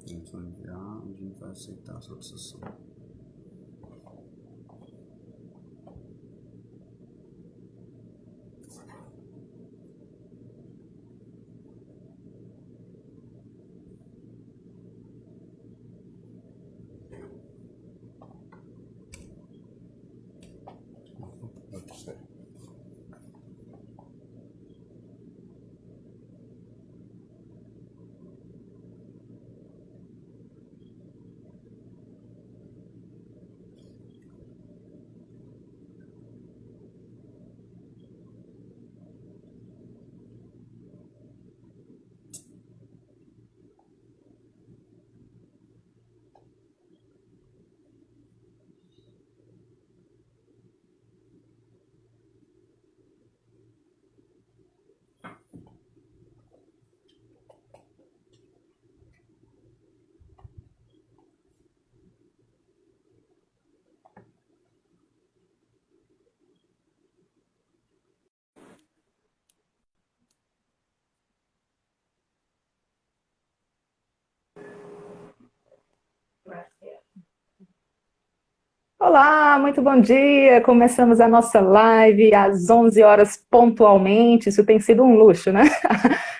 A gente vai enviar e a gente vai aceitar a solicitação. Pode ser. Olá, muito bom dia. Começamos a nossa live às 11 horas pontualmente. Isso tem sido um luxo, né?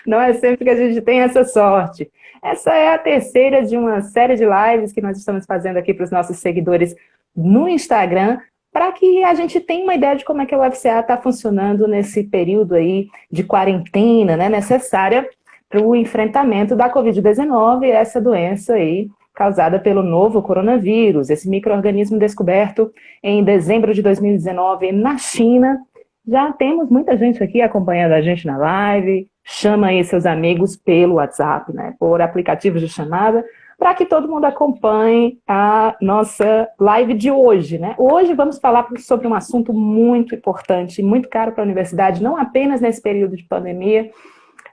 Não é sempre que a gente tem essa sorte. Essa é a terceira de uma série de lives que nós estamos fazendo aqui para os nossos seguidores no Instagram, para que a gente tenha uma ideia de como é que a UFCA está funcionando nesse período aí de quarentena, né, necessária para o enfrentamento da Covid-19, essa doença aí causada pelo novo coronavírus, esse micro-organismo descoberto em dezembro de 2019 na China. Já temos muita gente aqui acompanhando a gente na live, chama aí seus amigos pelo WhatsApp, né, por aplicativos de chamada, para que todo mundo acompanhe a nossa live de hoje, né? Hoje vamos falar sobre um assunto muito importante, muito caro para a universidade, não apenas nesse período de pandemia,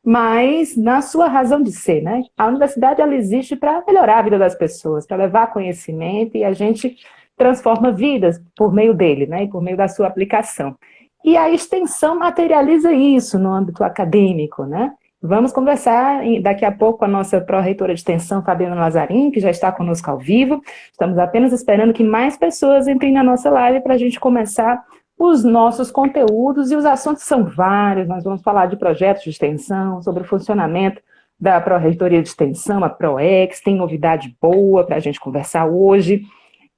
mas na sua razão de ser, né? A universidade ela existe para melhorar a vida das pessoas, para levar conhecimento e a gente transforma vidas por meio dele, né? E por meio da sua aplicação. E a extensão materializa isso no âmbito acadêmico, né? Vamos conversar daqui a pouco com a nossa pró-reitora de extensão, Fabiana Lazarim, que já está conosco ao vivo. Estamos apenas esperando que mais pessoas entrem na nossa live para a gente começar os nossos conteúdos, e os assuntos são vários. Nós vamos falar de projetos de extensão, sobre o funcionamento da Pró-Reitoria de Extensão, a PROEX, tem novidade boa para a gente conversar hoje.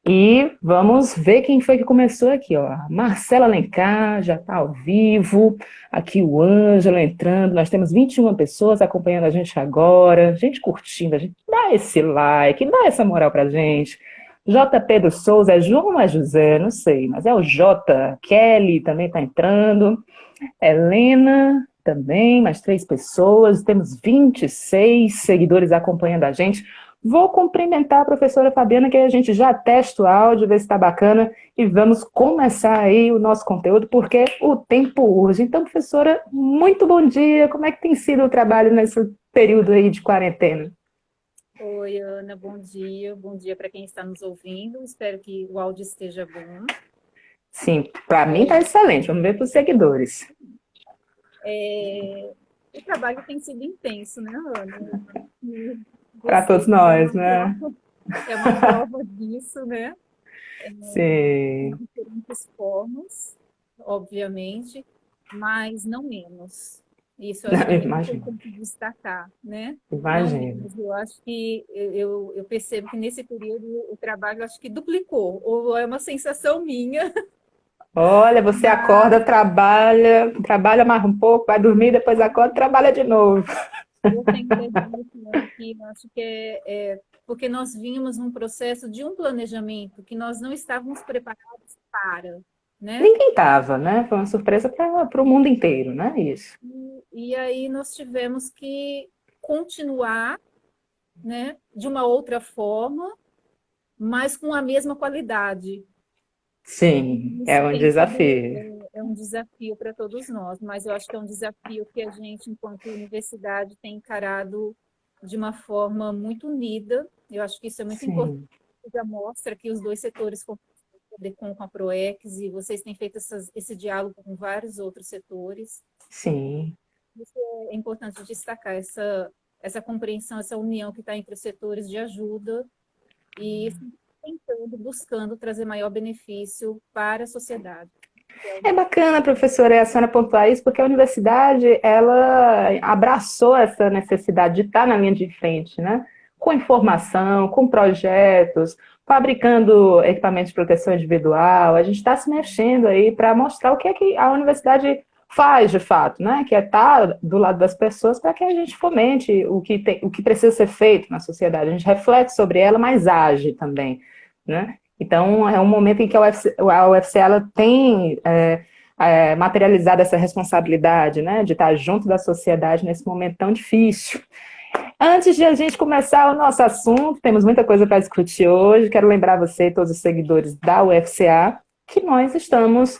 E vamos ver quem foi que começou aqui, ó. A Marcela Alencar já está ao vivo, aqui o Ângelo entrando, nós temos 21 pessoas acompanhando a gente agora, gente curtindo, a gente dá esse like, dá essa moral pra gente. J. Pedro Souza, é João ou é José? Não sei, mas é o J. Kelly também está entrando. Helena também, mais 3 pessoas. Temos 26 seguidores acompanhando a gente. Vou cumprimentar a professora Fabiana, que a gente já testa o áudio, ver se está bacana, e vamos começar aí o nosso conteúdo, porque o tempo urge. Então, professora, muito bom dia. Como é que tem sido o trabalho nesse período aí de quarentena? Oi, Ana, bom dia. Bom dia para quem está nos ouvindo. Espero que o áudio esteja bom. Sim, para mim está excelente. Vamos ver para os seguidores. O trabalho tem sido intenso, né, Ana? E Para todos vocês nós, né? é uma prova disso, né? De Sim, diferentes formas, obviamente, mas não menos. Isso eu acho que é muito imagino, importante destacar, né? Não imagino. menos. Eu acho que eu percebo que nesse período o trabalho acho que duplicou, ou é uma sensação minha. Olha, você acorda, trabalha, trabalha mais um pouco, vai dormir, depois acorda, trabalha de novo. Eu tenho dito, Ana, que eu acho que é porque nós vínhamos num processo de um planejamento que nós não estávamos preparados para, né? Ninguém estava, né? Foi uma surpresa para o mundo inteiro, né? Isso. E aí nós tivemos que continuar, né, de uma outra forma, mas com a mesma qualidade. Sim, é Isso um tem sido desafio. um desafio para todos nós, mas eu acho que é um desafio que a gente, enquanto universidade, tem encarado de uma forma muito unida. Eu acho que isso é muito importante. Sim, Já mostra que os dois setores, com a PROEX, e vocês têm feito esse diálogo com vários outros setores. sim, Isso é importante destacar, essa essa compreensão, essa união que está entre os setores de ajuda e tentando, buscando trazer maior benefício para a sociedade. É bacana, professora, a senhora pontuar isso, porque a universidade, ela abraçou essa necessidade de estar na linha de frente, né? Com informação, com projetos, fabricando equipamentos de proteção individual. A gente está se mexendo aí para mostrar o que é que a universidade faz, de fato, né? Que é estar do lado das pessoas para que a gente fomente o que precisa ser feito na sociedade. A gente reflete sobre ela, mas age também, né? Então, é um momento em que a UFC ela tem materializado essa responsabilidade, né, de estar junto da sociedade nesse momento tão difícil. Antes de a gente começar o nosso assunto, temos muita coisa para discutir hoje. Quero lembrar você e todos os seguidores da UFCA que nós estamos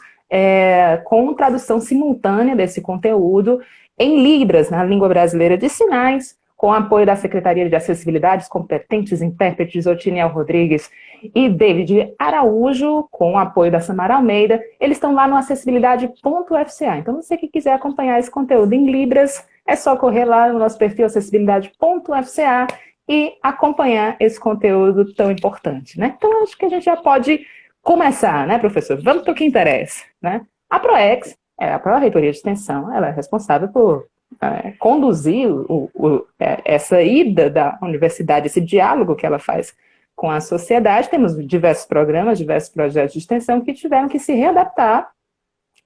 com tradução simultânea desse conteúdo em Libras, na língua brasileira de sinais, com apoio da Secretaria de Acessibilidade, competentes intérpretes Otiniel Rodrigues e David Araújo, com o apoio da Samara Almeida. Eles estão lá no acessibilidade.fca. Então, você que quiser acompanhar esse conteúdo em Libras, é só correr lá no nosso perfil acessibilidade.fca e acompanhar esse conteúdo tão importante, né? Então, acho que a gente já pode começar, né, professor? Vamos para o que interessa, né? A PROEX, a Pró-Reitoria de Extensão, ela é responsável por conduzir essa ida da universidade, esse diálogo que ela faz com a sociedade. Temos diversos programas, diversos projetos de extensão que tiveram que se readaptar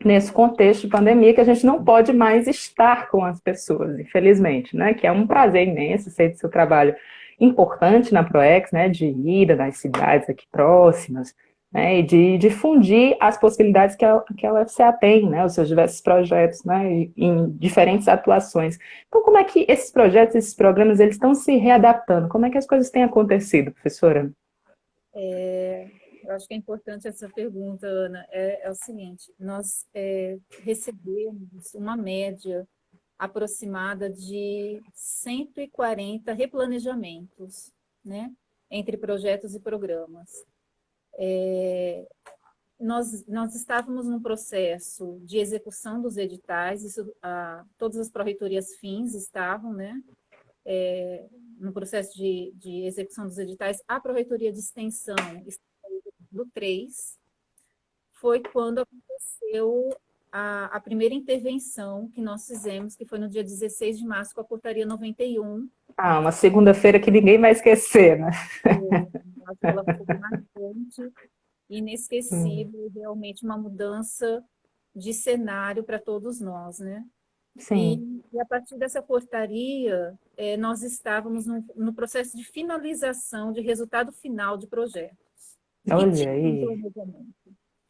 nesse contexto de pandemia, que a gente não pode mais estar com as pessoas, infelizmente, né? Que é um prazer imenso, sei do seu trabalho importante na PROEX, né? De ida nas cidades aqui próximas, né, e de difundir as possibilidades que a UFCA tem, né, os seus diversos projetos, né, em diferentes atuações. Então, como é que esses projetos, esses programas, eles estão se readaptando? Como é que as coisas têm acontecido, professora? Eu acho que é importante essa pergunta, Ana. É o seguinte, nós recebemos uma média aproximada de 140 replanejamentos, né, entre projetos e programas. Nós estávamos num processo de execução dos editais, todas as pró-reitorias fins estavam, né, no processo de execução dos editais. A pró-reitoria de extensão do 3 foi quando aconteceu a primeira intervenção que nós fizemos, que foi no dia 16 de março, com a portaria 91. Uma segunda-feira que ninguém vai esquecer, né? Ela foi marcante, inesquecível, realmente uma mudança de cenário para todos nós, né? Sim. E a partir dessa portaria, nós estávamos no processo de finalização de resultado final de projetos. Olha aí.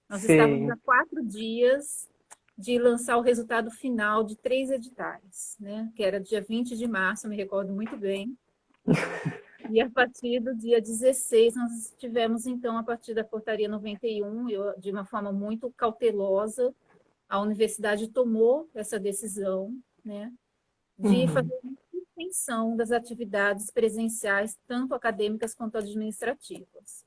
Nós estávamos há 4 dias de lançar o resultado final de 3 editais, né? Que era dia 20 de março, eu me recordo muito bem. E a partir do dia 16, nós tivemos, então, a partir da portaria 91, de uma forma muito cautelosa, a universidade tomou essa decisão, né, de fazer uma suspensão das atividades presenciais, tanto acadêmicas quanto administrativas.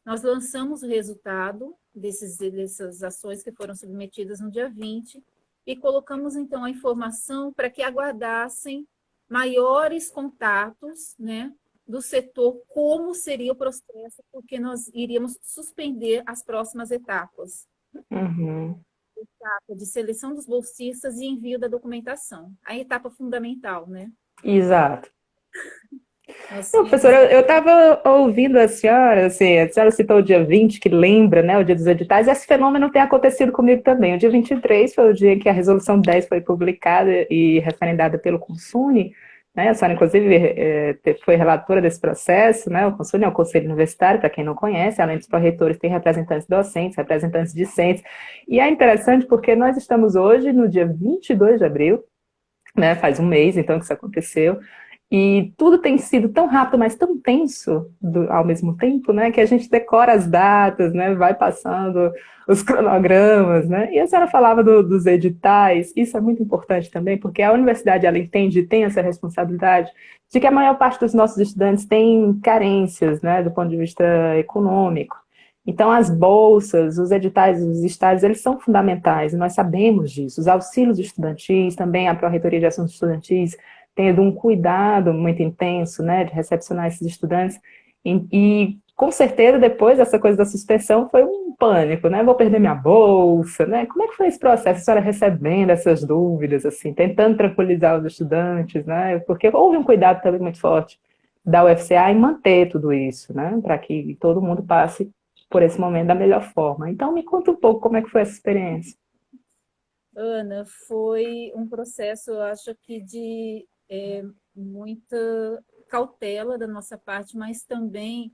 Nós lançamos o resultado dessas ações que foram submetidas no dia 20 e colocamos, então, a informação para que aguardassem maiores contatos, né, do setor, como seria o processo, porque nós iríamos suspender as próximas etapas. Etapa de seleção dos bolsistas e envio da documentação. A etapa fundamental, né? Exato. Não, professora, eu estava ouvindo a senhora citou o dia 20, que lembra, né, o dia dos editais, e esse fenômeno tem acontecido comigo também. O dia 23 foi o dia em que a resolução 10 foi publicada e referendada pelo Consune, né? A senhora, inclusive, foi relatora desse processo, né? O Consune é o Conselho Universitário, para quem não conhece, além dos pró-reitores, tem representantes docentes, representantes discentes, e é interessante porque nós estamos hoje no dia 22 de abril, né? Faz um mês, então, que isso aconteceu, e tudo tem sido tão rápido, mas tão tenso ao mesmo tempo, né, que a gente decora as datas, né, vai passando os cronogramas, né, e a senhora falava dos editais. Isso é muito importante também, porque a universidade, ela entende e tem essa responsabilidade de que a maior parte dos nossos estudantes tem carências, né, do ponto de vista econômico. Então, as bolsas, os editais, os estágios, eles são fundamentais, nós sabemos disso. Os auxílios estudantis, também a Pró-Reitoria de Assuntos Estudantis, tendo um cuidado muito intenso, né, de recepcionar esses estudantes, e com certeza depois dessa coisa da suspensão foi um pânico, né, vou perder minha bolsa, né, como é que foi esse processo, a senhora recebendo essas dúvidas, assim, tentando tranquilizar os estudantes, né, porque houve um cuidado também muito forte da UFCA em manter tudo isso, né, para que todo mundo passe por esse momento da melhor forma. Então, me conta um pouco como é que foi essa experiência. Ana, foi um processo, eu acho que de muita cautela da nossa parte, mas também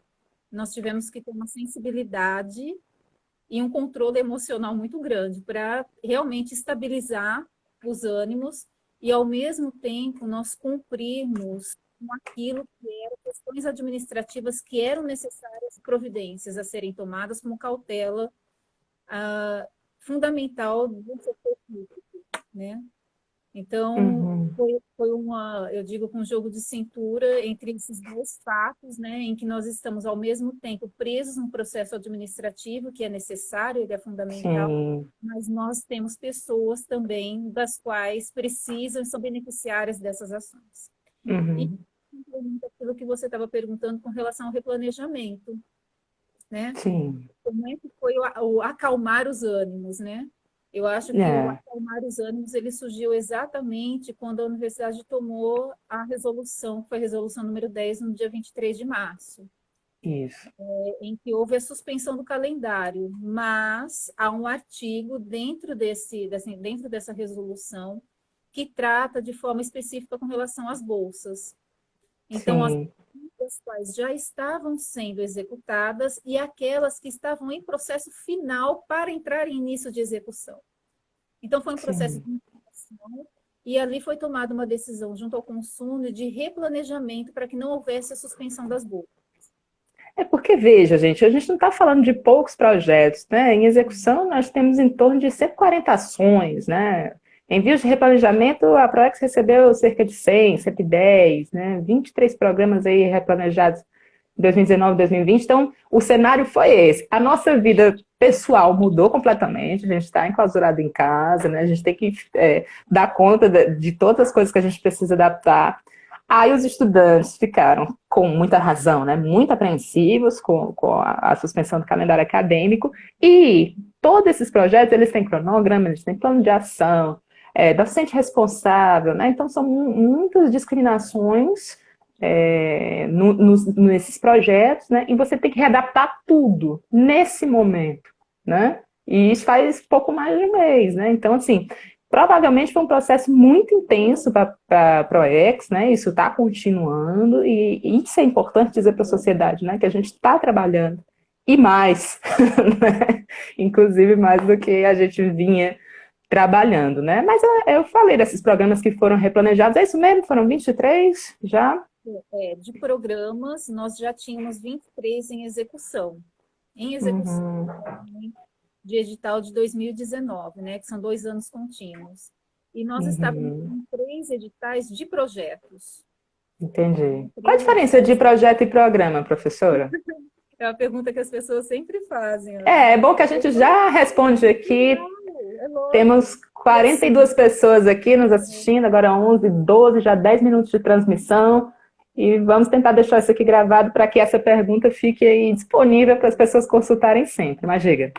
nós tivemos que ter uma sensibilidade e um controle emocional muito grande para realmente estabilizar os ânimos e, ao mesmo tempo, nós cumprirmos com aquilo que eram questões administrativas que eram necessárias, providências a serem tomadas como cautela fundamental do setor público, né? Então, Uhum. foi uma, eu digo, com um jogo de cintura entre esses dois fatos, né, em que nós estamos, ao mesmo tempo, presos num processo administrativo que é necessário, ele é fundamental, Sim. mas nós temos pessoas também das quais precisam e são beneficiárias dessas ações. E Uhum. aquilo que você estava perguntando com relação ao replanejamento, né? Sim. Como é que foi o acalmar os ânimos, né? Eu acho que o É, acalmar os ânimos ele surgiu exatamente quando a universidade tomou a resolução, que foi a resolução número 10, no dia 23 de março, isso. em que houve a suspensão do calendário, mas há um artigo dentro dessa resolução que trata de forma específica com relação às bolsas. Então, as Sim. quais já estavam sendo executadas e aquelas que estavam em processo final para entrar em início de execução. Então, foi um processo Sim. de implementação e ali foi tomada uma decisão junto ao consumo de replanejamento para que não houvesse a suspensão das bolsas. É porque, veja, gente, a gente não está falando de poucos projetos, né? Em execução, nós temos em torno de 140 ações, né? Em vias de replanejamento, a ProEx recebeu cerca de 100, 110, né? 23 programas aí replanejados em 2019, 2020. Então, o cenário foi esse. A nossa vida pessoal mudou completamente, a gente está enclausurado em casa, né? A gente tem que dar conta de todas as coisas que a gente precisa adaptar. Aí os estudantes ficaram, com muita razão, né, muito apreensivos com a suspensão do calendário acadêmico, e todos esses projetos, eles têm cronograma, eles têm plano de ação, docente responsável, né, então são muitas discriminações nesses projetos, né, e você tem que readaptar tudo nesse momento, né, e isso faz pouco mais de um mês, né, então assim, provavelmente foi um processo muito intenso para a ProEx, né? Isso está continuando, e isso é importante dizer para a sociedade, né? Que a gente está trabalhando, e mais, né? Inclusive mais do que a gente vinha trabalhando, né? Mas eu falei desses programas que foram replanejados, é isso mesmo? Foram 23 já? De programas, nós já tínhamos 23 em execução. Em execução, Uhum, de edital de 2019, né, que são 2 anos contínuos. E nós estávamos uhum, com 3 editais de projetos. entendi. Qual a 3 diferença de editais. projeto e programa, professora? É uma pergunta que as pessoas sempre fazem, Ana. É bom que a gente já responde aqui. É lógico. Temos E assim, 42 pessoas aqui nos assistindo, agora 11, 12, já 10 minutos de transmissão. E vamos tentar deixar isso aqui gravado para que essa pergunta fique aí disponível para as pessoas consultarem sempre. Mas diga.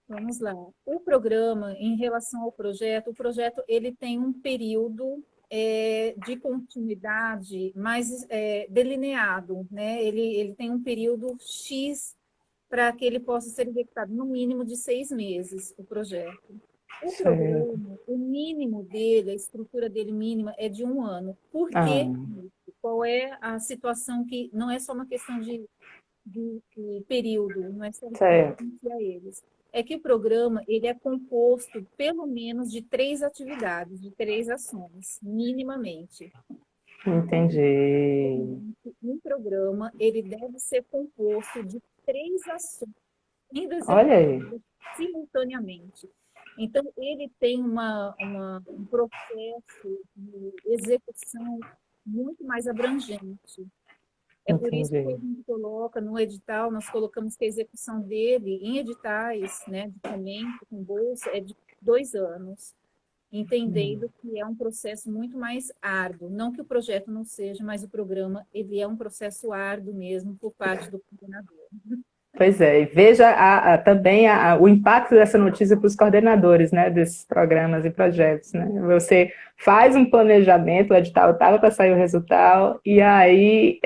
vamos lá. O programa, em relação ao projeto, o projeto ele tem um período de continuidade mais delineado, né? Ele tem um período X para que ele possa ser executado, no mínimo de 6 meses, o projeto. O Certo. programa, o mínimo dele, a estrutura dele mínima é de 1 ano. Por Ah, quê? Qual é a situação que não é só uma questão de período, não é só certo. a eles. É que o programa ele é composto pelo menos de 3 atividades, de 3 ações, minimamente. Entendi. Um programa ele deve ser composto de 3 ações sendo Olha aí. executadas simultaneamente. Então, ele tem um processo de execução muito mais abrangente. É por isso que a Entendi. gente coloca no edital, nós colocamos que a execução dele em editais, né, de fomento com bolsa, é de 2 anos. entendendo que é um processo muito mais árduo. Não que o projeto não seja, mas o programa ele é um processo árduo mesmo por parte do coordenador. Pois é, e veja também o impacto dessa notícia para os coordenadores, né, desses programas e projetos, né? Você faz um planejamento, o edital estava para sair o resultado, e aí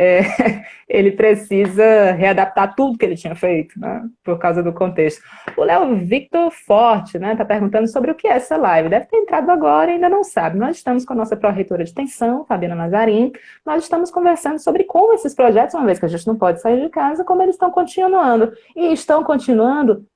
ele precisa readaptar tudo que ele tinha feito, né, por causa do contexto. O Léo Victor Forte, né, está perguntando sobre o que é essa live. Deve ter entrado agora e ainda não sabe. Nós estamos com a nossa pró-reitora de extensão, Fabiana Nazarim. Nós estamos conversando sobre como esses projetos, uma vez que a gente não pode sair de casa, como eles estão continuando. E estão continuando?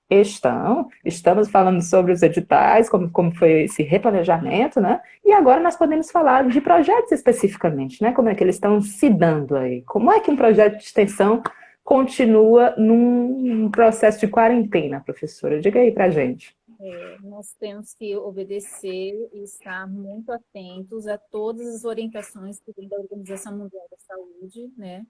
Estamos falando sobre os editais, como foi esse replanejamento, né? E agora nós podemos falar de projetos especificamente, né? Como é que eles estão se dando aí? Como é que um projeto de extensão continua num processo de quarentena, professora? Diga aí pra gente. Nós temos que obedecer e estar muito atentos a todas as orientações que vem da Organização Mundial da Saúde, né?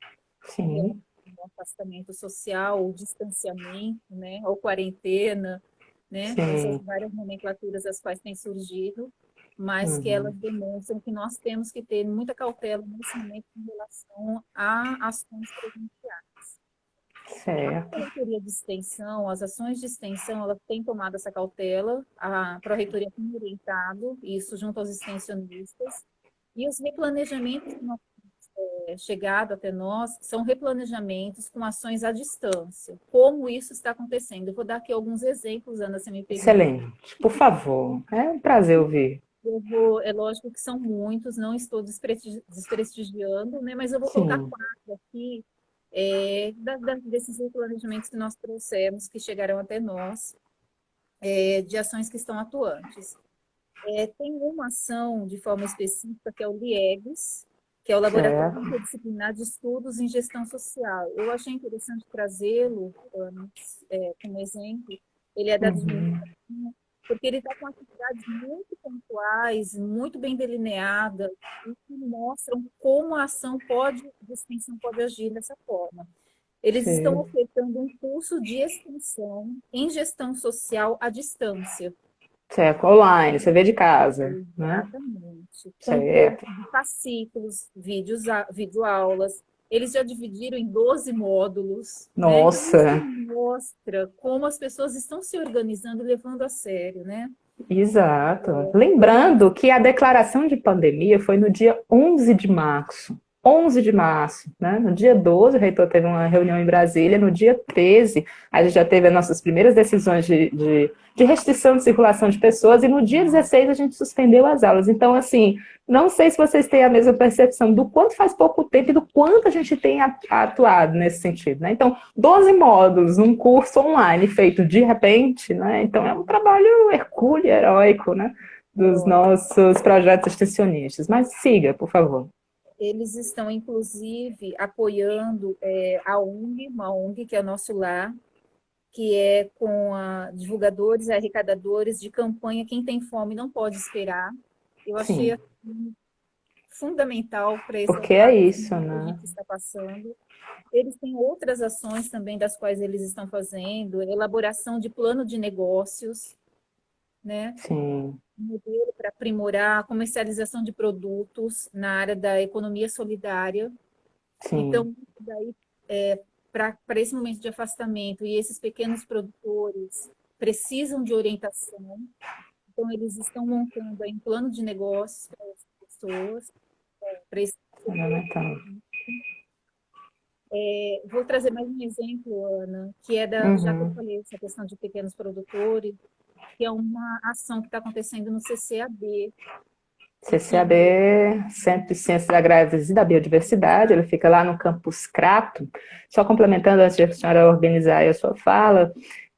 Sim. O afastamento social, o distanciamento, né? Ou quarentena, né? Essas várias nomenclaturas as quais têm surgido, mas que elas demonstram que nós temos que ter muita cautela nesse momento em relação a ações presenciais. Certo. A Pró-Reitoria de Extensão, as ações de extensão, ela tem tomado essa cautela, a Pró-Reitoria tem orientado isso junto aos extensionistas, e os replanejamentos que nós temos chegado até nós são replanejamentos com ações à distância. Como isso está acontecendo? Eu vou dar aqui alguns exemplos, Ana, se me permite. Excelente, por favor. É um prazer ouvir. É lógico que são muitos, não estou desprestigiando, né, mas eu vou colocar 4 aqui, desses planejamentos que nós trouxemos, que chegaram até nós, de ações que estão atuantes. Tem uma ação de forma específica, que é o LIEGS, que é o Laboratório Interdisciplinar de Estudos em Gestão Social. Eu achei interessante trazê-lo como exemplo. Ele é da administração, porque ele está com atividades muito pontuais, muito bem delineadas, e que mostram como a ação de extensão pode agir dessa forma. Eles estão ofertando um curso de extensão em gestão social à distância. Certo, online, você vê de casa. Exatamente. Certo. Com fascículos, videoaulas. Eles já dividiram em 12 módulos. Nossa! Né? Isso mostra como as pessoas estão se organizando e levando a sério, né? Exato. Lembrando que a declaração de pandemia foi no dia 11 de março. 11 de março, né? No dia 12, o reitor teve uma reunião em Brasília. No dia 13, a gente já teve as nossas primeiras decisões de restrição de circulação de pessoas. E no dia 16, a gente suspendeu as aulas. Então, assim, não sei se vocês têm a mesma percepção do quanto faz pouco tempo e do quanto a gente tem atuado nesse sentido, né? Então, 12 módulos num curso online feito de repente, né? Então, é um trabalho hercúleo, heróico, né? Dos nossos projetos extensionistas. Mas siga, por favor. Eles estão, inclusive, apoiando a ONG, uma ONG que é o Nosso Lar, que é com divulgadores e arrecadadores de campanha Quem Tem Fome Não Pode Esperar. Eu achei assim, fundamental para esse porque é isso, que né? a gente está passando. Eles têm outras ações também das quais eles estão fazendo, elaboração de plano de negócios, né? Sim. Modelo para aprimorar a comercialização de produtos na área da economia solidária. Sim. Então, daí, para esse momento de afastamento, e esses pequenos produtores precisam de orientação, então eles estão montando aí um plano de negócios para essas pessoas, para esse vou trazer mais um exemplo, Ana, que é já que eu falei, essa questão de pequenos produtores, que é uma ação que está acontecendo no CCAB. CCAB, Centro de Ciências Agrárias e da Biodiversidade, ele fica lá no campus Crato. Só complementando, antes de a senhora organizar a sua fala,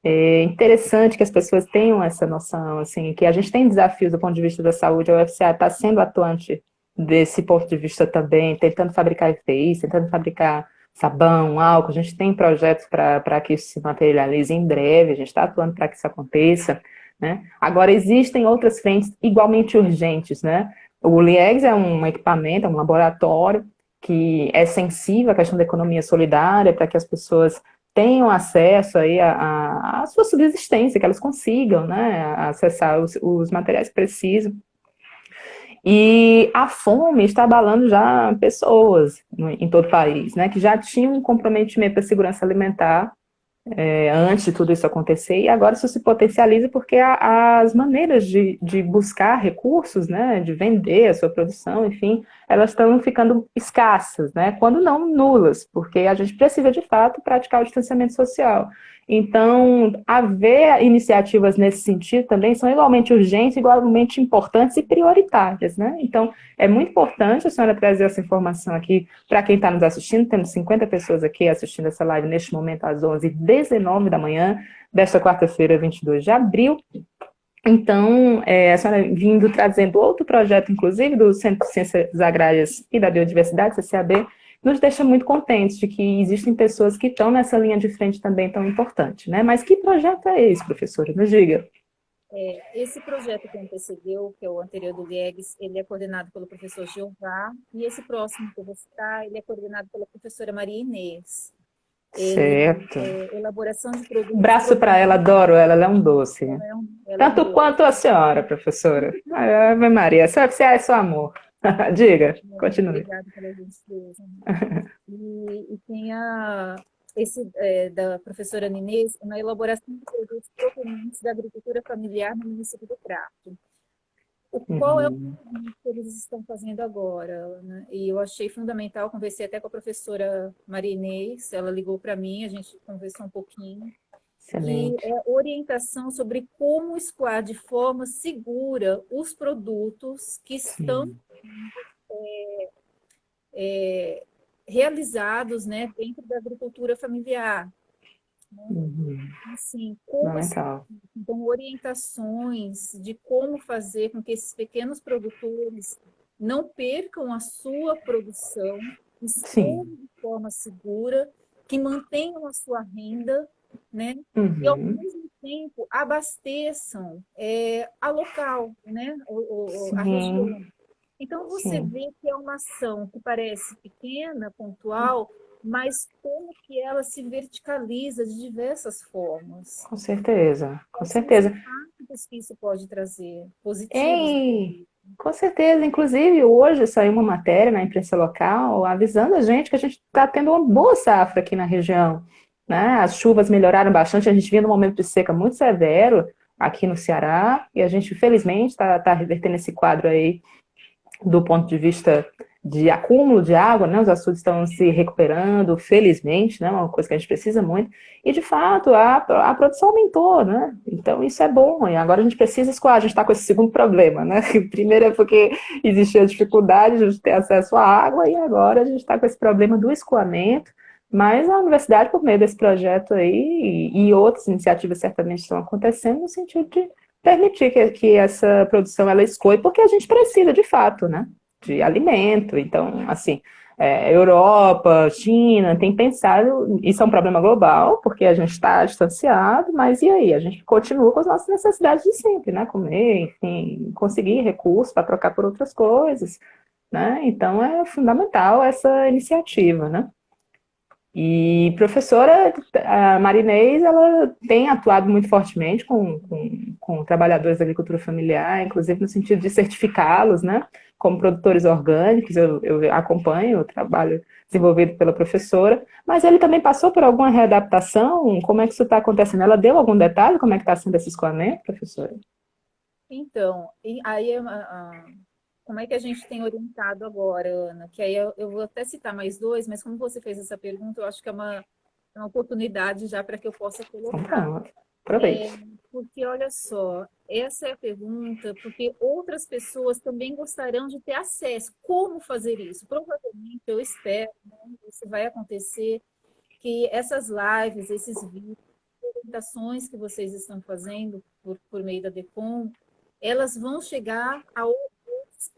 é interessante que as pessoas tenham essa noção, assim, que a gente tem desafios do ponto de vista da saúde, a UFCA está sendo atuante desse ponto de vista também, tentando fabricar EPIs, tentando fabricar sabão, álcool, a gente tem projetos para que isso se materialize em breve, a gente está atuando para que isso aconteça, né? Agora, existem outras frentes igualmente urgentes, né? O LIEGS é um equipamento, é um laboratório que é sensível à questão da economia solidária, para que as pessoas tenham acesso aí à sua subsistência, que elas consigam, né, acessar os materiais que precisam. E a fome está abalando já pessoas em todo o país, né, que já tinham um comprometimento para a segurança alimentar antes de tudo isso acontecer, e agora isso se potencializa porque as maneiras de buscar recursos, né, de vender a sua produção, enfim, elas estão ficando escassas, né, quando não nulas, porque a gente precisa, de fato, praticar o distanciamento social. Então, haver iniciativas nesse sentido também são igualmente urgentes, igualmente importantes e prioritárias, né? Então, é muito importante a senhora trazer essa informação aqui para quem está nos assistindo. Temos 50 pessoas aqui assistindo essa live neste momento às 11h19 da manhã, desta quarta-feira, 22 de abril. Então, a senhora vindo trazendo outro projeto, inclusive, do Centro de Ciências Agrárias e da Biodiversidade, CCAB, nos deixa muito contentes de que existem pessoas que estão nessa linha de frente também tão importante, né? Mas que projeto é esse, professora? Nos diga. Esse projeto que antecedeu, que é o anterior do GEGS, ele é coordenado pelo professor Jeová, e esse próximo que eu vou citar, ele é coordenado pela professora Maria Inês. Certo. Elaboração de produtos... Braço para ela, adoro ela, ela é um doce. Ela Tanto quanto a senhora, professora. Ave Maria, você é só amor. Diga, continue. Obrigada pela gentileza. E tem da professora Inês, na elaboração de produtos provenientes da agricultura familiar no município do Crato. Qual é o que eles estão fazendo agora, né? E eu achei fundamental, conversei até com a professora Maria Inês, ela ligou para mim, a gente conversou um pouquinho. Excelente. Que é orientação sobre como escoar de forma segura os produtos que estão realizados, né, dentro da agricultura familiar. Assim, então, orientações de como fazer com que esses pequenos produtores não percam a sua produção, escoam de forma segura, que mantenham a sua renda, né? E, ao mesmo tempo, abasteçam a local, né? A região. Então, você vê que é uma ação que parece pequena, pontual, mas como que ela se verticaliza de diversas formas. Com certeza, com certeza. Os impactos que isso pode trazer, positivos. Com certeza, inclusive hoje saiu uma matéria na imprensa local avisando a gente que a gente está tendo uma boa safra aqui na região, né? As chuvas melhoraram bastante, a gente vinha num momento de seca muito severo aqui no Ceará, e a gente, felizmente, está revertendo esse quadro aí do ponto de vista de acúmulo de água, né? Os açudes estão se recuperando, felizmente, né? Uma coisa que a gente precisa muito. E, de fato, a produção aumentou, né? Então, isso é bom. E agora a gente precisa escoar. A gente está com esse segundo problema, né? Primeiro é porque existia a dificuldade de ter acesso à água, e agora a gente está com esse problema do escoamento. Mas a universidade, por meio desse projeto aí, e outras iniciativas certamente estão acontecendo no sentido de permitir que essa produção ela escoe, porque a gente precisa, de fato, né? De alimento. Então, assim, Europa, China, tem pensado, isso é um problema global, porque a gente está distanciado, mas e aí? A gente continua com as nossas necessidades de sempre, né? Comer, enfim, conseguir recursos para trocar por outras coisas, né? Então, é fundamental essa iniciativa, né? E professora, a Marinês, ela tem atuado muito fortemente com trabalhadores da agricultura familiar, inclusive no sentido de certificá-los, né, como produtores orgânicos. Eu acompanho o trabalho desenvolvido pela professora, mas ele também passou por alguma readaptação? Como é que isso está acontecendo? Ela deu algum detalhe como é que está sendo esse escoamento, professora? Então, aí como é que a gente tem orientado agora, Ana? Que aí eu vou até citar mais dois, mas como você fez essa pergunta, eu acho que é uma oportunidade já para que eu possa colocar. Então, aproveite. Porque, olha só, essa é a pergunta, porque outras pessoas também gostarão de ter acesso. Como fazer isso? Provavelmente, eu espero, né, isso vai acontecer, que essas lives, esses vídeos, orientações que vocês estão fazendo por meio da DECOM, elas vão chegar a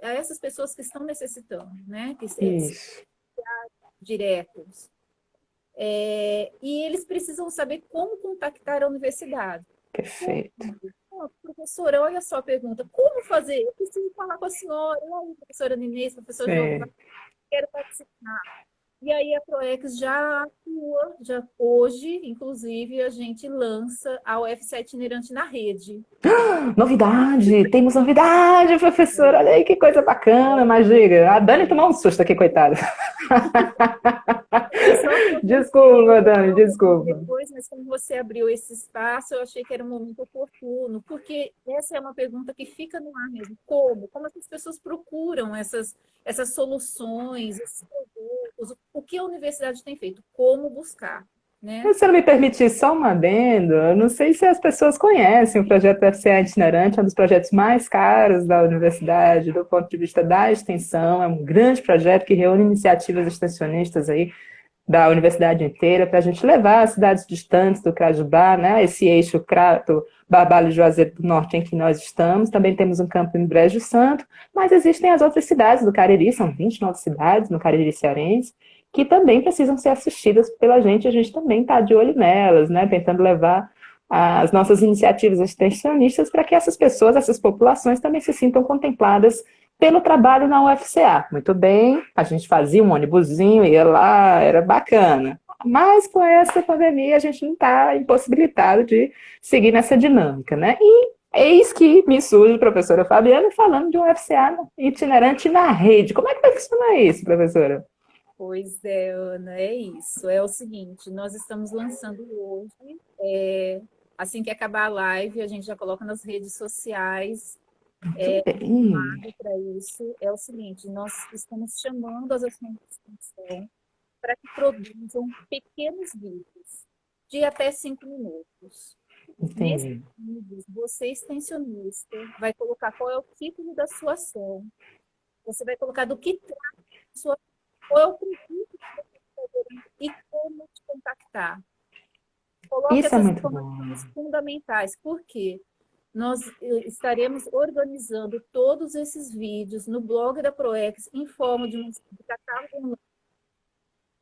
essas pessoas que estão necessitando, né? Isso. Diretos. E eles precisam saber como contactar a universidade. Perfeito. Professora, olha só a pergunta. Como fazer? Eu preciso falar com a senhora. Olha, professora Inês, professora João, quero participar. E aí a ProEx já atua, já hoje, inclusive, a gente lança a UFC itinerante na rede. Novidade! Temos novidade, professora! Olha aí que coisa bacana, mas diga. A Dani tomou um susto aqui, coitada. É só que eu Desculpa, Dani, desculpa. depois, mas como você abriu esse espaço, eu achei que era um momento oportuno, porque essa é uma pergunta que fica no ar mesmo. Como? Como essas pessoas procuram essas soluções, esses produtos? O que a universidade tem feito? Como buscar, né? Se você não me permitir só um adendo, eu não sei se as pessoas conhecem o projeto FCA Itinerante, é um dos projetos mais caros da universidade, do ponto de vista da extensão, é um grande projeto que reúne iniciativas extensionistas aí da universidade inteira para a gente levar as cidades distantes do Crajubá, né, esse eixo Crato, Barbalho e Juazeiro do Norte em que nós estamos. Também temos um campo em Brejo Santo, mas existem as outras cidades do Cariri, são 29 cidades no Cariri cearense, que também precisam ser assistidas pela gente. A gente também está de olho nelas, né, tentando levar as nossas iniciativas extensionistas para que essas pessoas, essas populações também se sintam contempladas pelo trabalho na UFCA. Muito bem, a gente fazia um ônibusinho, ia lá, era bacana. Mas com essa pandemia a gente não está impossibilitado de seguir nessa dinâmica, né? E eis que me surge a professora Fabiana falando de um UFCA itinerante na rede. Como é que vai funcionar isso, professora? Pois é, Ana, é isso. É o seguinte, nós estamos lançando hoje, assim que acabar a live, a gente já coloca nas redes sociais para isso. É o seguinte, nós estamos chamando as ações de extensão para que produzam pequenos vídeos de até 5 minutos. Nesses vídeos, você, extensionista, vai colocar qual é o título da sua ação, você vai colocar do que trata a sua ação, qual é o produto que você está fazendo e como te contactar. Coloque essas informações fundamentais. Por quê? Nós estaremos organizando todos esses vídeos no blog da ProEx em forma de um catálogo online.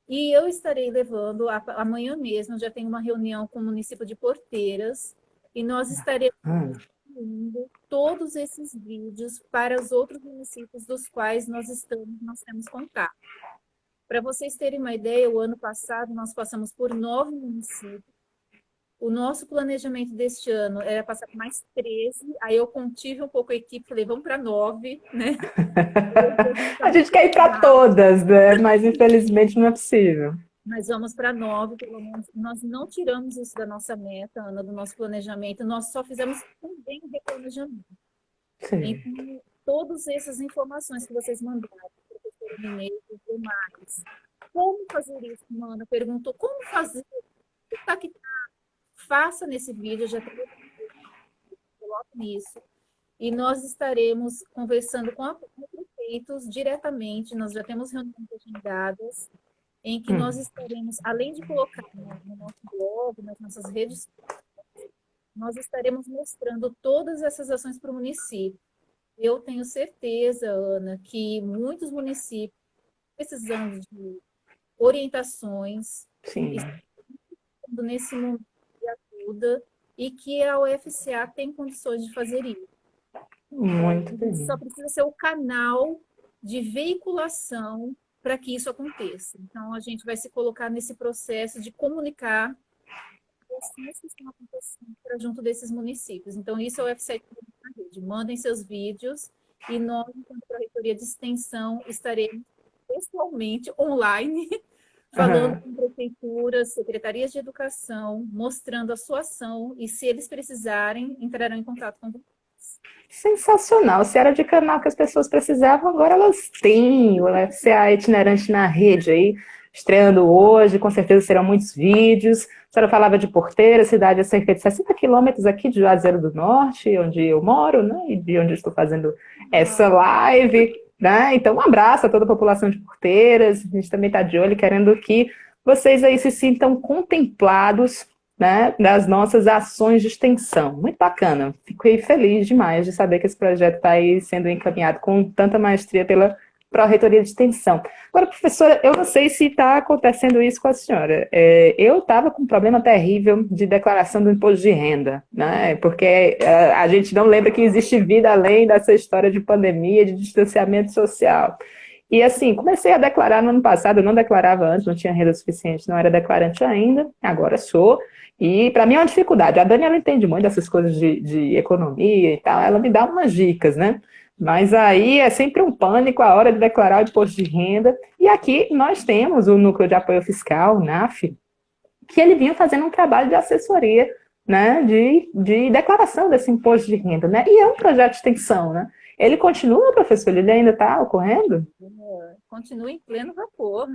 E eu estarei levando, amanhã mesmo, já tenho uma reunião com o município de Porteiras, e nós estaremos distribuindo todos esses vídeos para os outros municípios dos quais nós temos contato. Para vocês terem uma ideia, o ano passado nós passamos por 9 municípios. O nosso planejamento deste ano era passar por mais 13, aí eu contive um pouco a equipe, falei, vamos para 9, né? A gente quer ir para todas, né? Mas infelizmente não é possível. Mas vamos para 9, pelo menos. Nós não tiramos isso da nossa meta, Ana, do nosso planejamento, nós só fizemos também um replanejamento. Sim. Então, todas essas informações que vocês mandaram, professora Mineiro e demais, como fazer isso, Ana? Perguntou, como fazer? Faça nesse vídeo, já coloque nisso. E nós estaremos conversando com prefeitos diretamente, nós já temos reuniões agendadas, em que nós estaremos, além de colocar no nosso blog, nas nossas redes sociais, nós estaremos mostrando todas essas ações para o município. Eu tenho certeza, Ana, que muitos municípios precisando de orientações, estão nesse momento de ajuda, e que a UFCA tem condições de fazer isso. Muito bem. Só precisa ser o canal de veiculação para que isso aconteça. Então, a gente vai se colocar nesse processo de comunicar as coisas que estão acontecendo para junto desses municípios. Então, isso é o UFCA na rede. Mandem seus vídeos e nós, enquanto Pró-Reitoria de Extensão, estaremos pessoalmente online falando com prefeituras, secretarias de educação, mostrando a sua ação e, se eles precisarem, entrarão em contato com vocês. Sensacional. Se era de canal que as pessoas precisavam, agora elas têm. O UFCA itinerante na rede aí, estreando hoje, com certeza serão muitos vídeos. A senhora falava de Porteira, cidade a cerca de 60 quilômetros aqui de Juazeiro do Norte, onde eu moro, né? E de onde eu estou fazendo essa live, né? Então, um abraço a toda a população de Porteiras. A gente também está de olho, querendo que vocês aí se sintam contemplados, né, das nossas ações de extensão. Muito bacana. Fiquei feliz demais de saber que esse projeto está aí sendo encaminhado com tanta maestria pela Pró-Reitoria de Extensão. Agora, professora, eu não sei se está acontecendo isso com a senhora. Eu estava com um problema terrível de declaração do imposto de renda, né? Porque a gente não lembra que existe vida além dessa história de pandemia, de distanciamento social. E assim, comecei a declarar no ano passado, eu não declarava antes, não tinha renda suficiente, não era declarante ainda, agora sou. E para mim é uma dificuldade. A Dani, ela entende muito dessas coisas de economia e tal, ela me dá umas dicas, né? Mas aí é sempre um pânico a hora de declarar o imposto de renda. E aqui nós temos o Núcleo de Apoio Fiscal, o NAF, que ele vinha fazendo um trabalho de assessoria, né, de declaração desse imposto de renda, né? E é um projeto de extensão, né? Ele continua, professor? Ele ainda está ocorrendo? Continua em pleno vapor.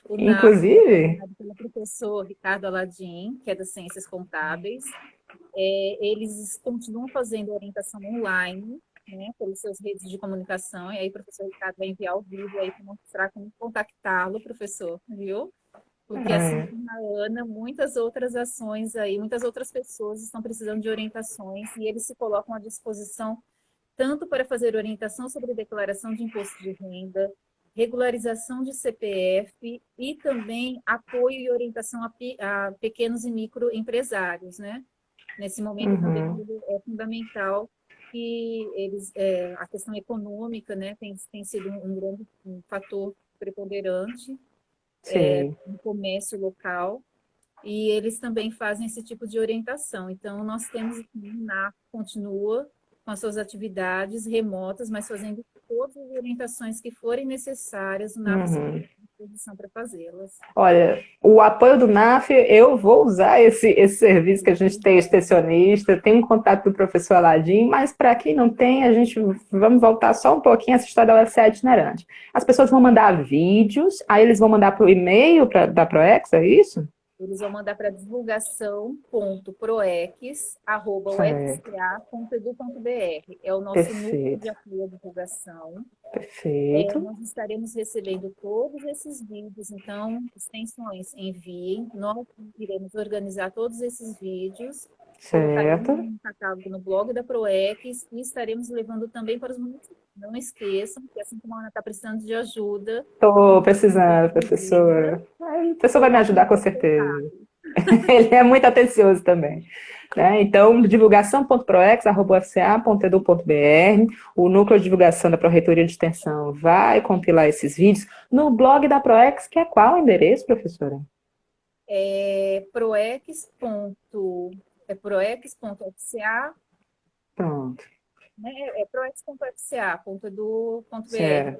O NAF é Inclusive? coordenado pelo professor Ricardo Aladim, que é das Ciências Contábeis. Eles continuam fazendo orientação online, né, pelas suas redes de comunicação, e aí o professor Ricardo vai enviar o vídeo aí para mostrar como contactá-lo, professor, viu? Porque assim como a Ana, muitas outras ações aí, muitas outras pessoas estão precisando de orientações e eles se colocam à disposição tanto para fazer orientação sobre declaração de imposto de renda, regularização de CPF e também apoio e orientação a pequenos e microempresários, né? Nesse momento também é fundamental que a questão econômica, né, tem sido um grande fator preponderante no comércio local, e eles também fazem esse tipo de orientação. Então, nós temos o NAF continua com as suas atividades remotas, mas fazendo todas as orientações que forem necessárias, o NAF está à disposição para fazê-las. Olha, o apoio do NAF, eu vou usar esse serviço que a gente tem, extensionista, tem um contato do professor Aladim, mas para quem não tem, vamos voltar só um pouquinho essa história da UFCA itinerante. As pessoas vão mandar vídeos, aí eles vão mandar para o e-mail da Proex, é isso? Eles vão mandar para divulgação.proex@ufca.edu.br. É o nosso núcleo de apoio à divulgação. Perfeito. Nós estaremos recebendo todos esses vídeos, então, extensões, enviem. Nós iremos organizar todos esses vídeos. Certo. Colocaremos um catálogo no blog da Proex e estaremos levando também para os municípios. Não esqueçam que, assim como a Ana está precisando de ajuda... Estou precisando, professora. O professor vai me ajudar com certeza. Ele é muito atencioso também. Né? Então, divulgação.proex@ufca.edu.br, o núcleo de divulgação da Pró-Reitoria de Extensão vai compilar esses vídeos no blog da Proex, que é qual o endereço, professora? proex.fca. Pronto. proex.fca.edu.br.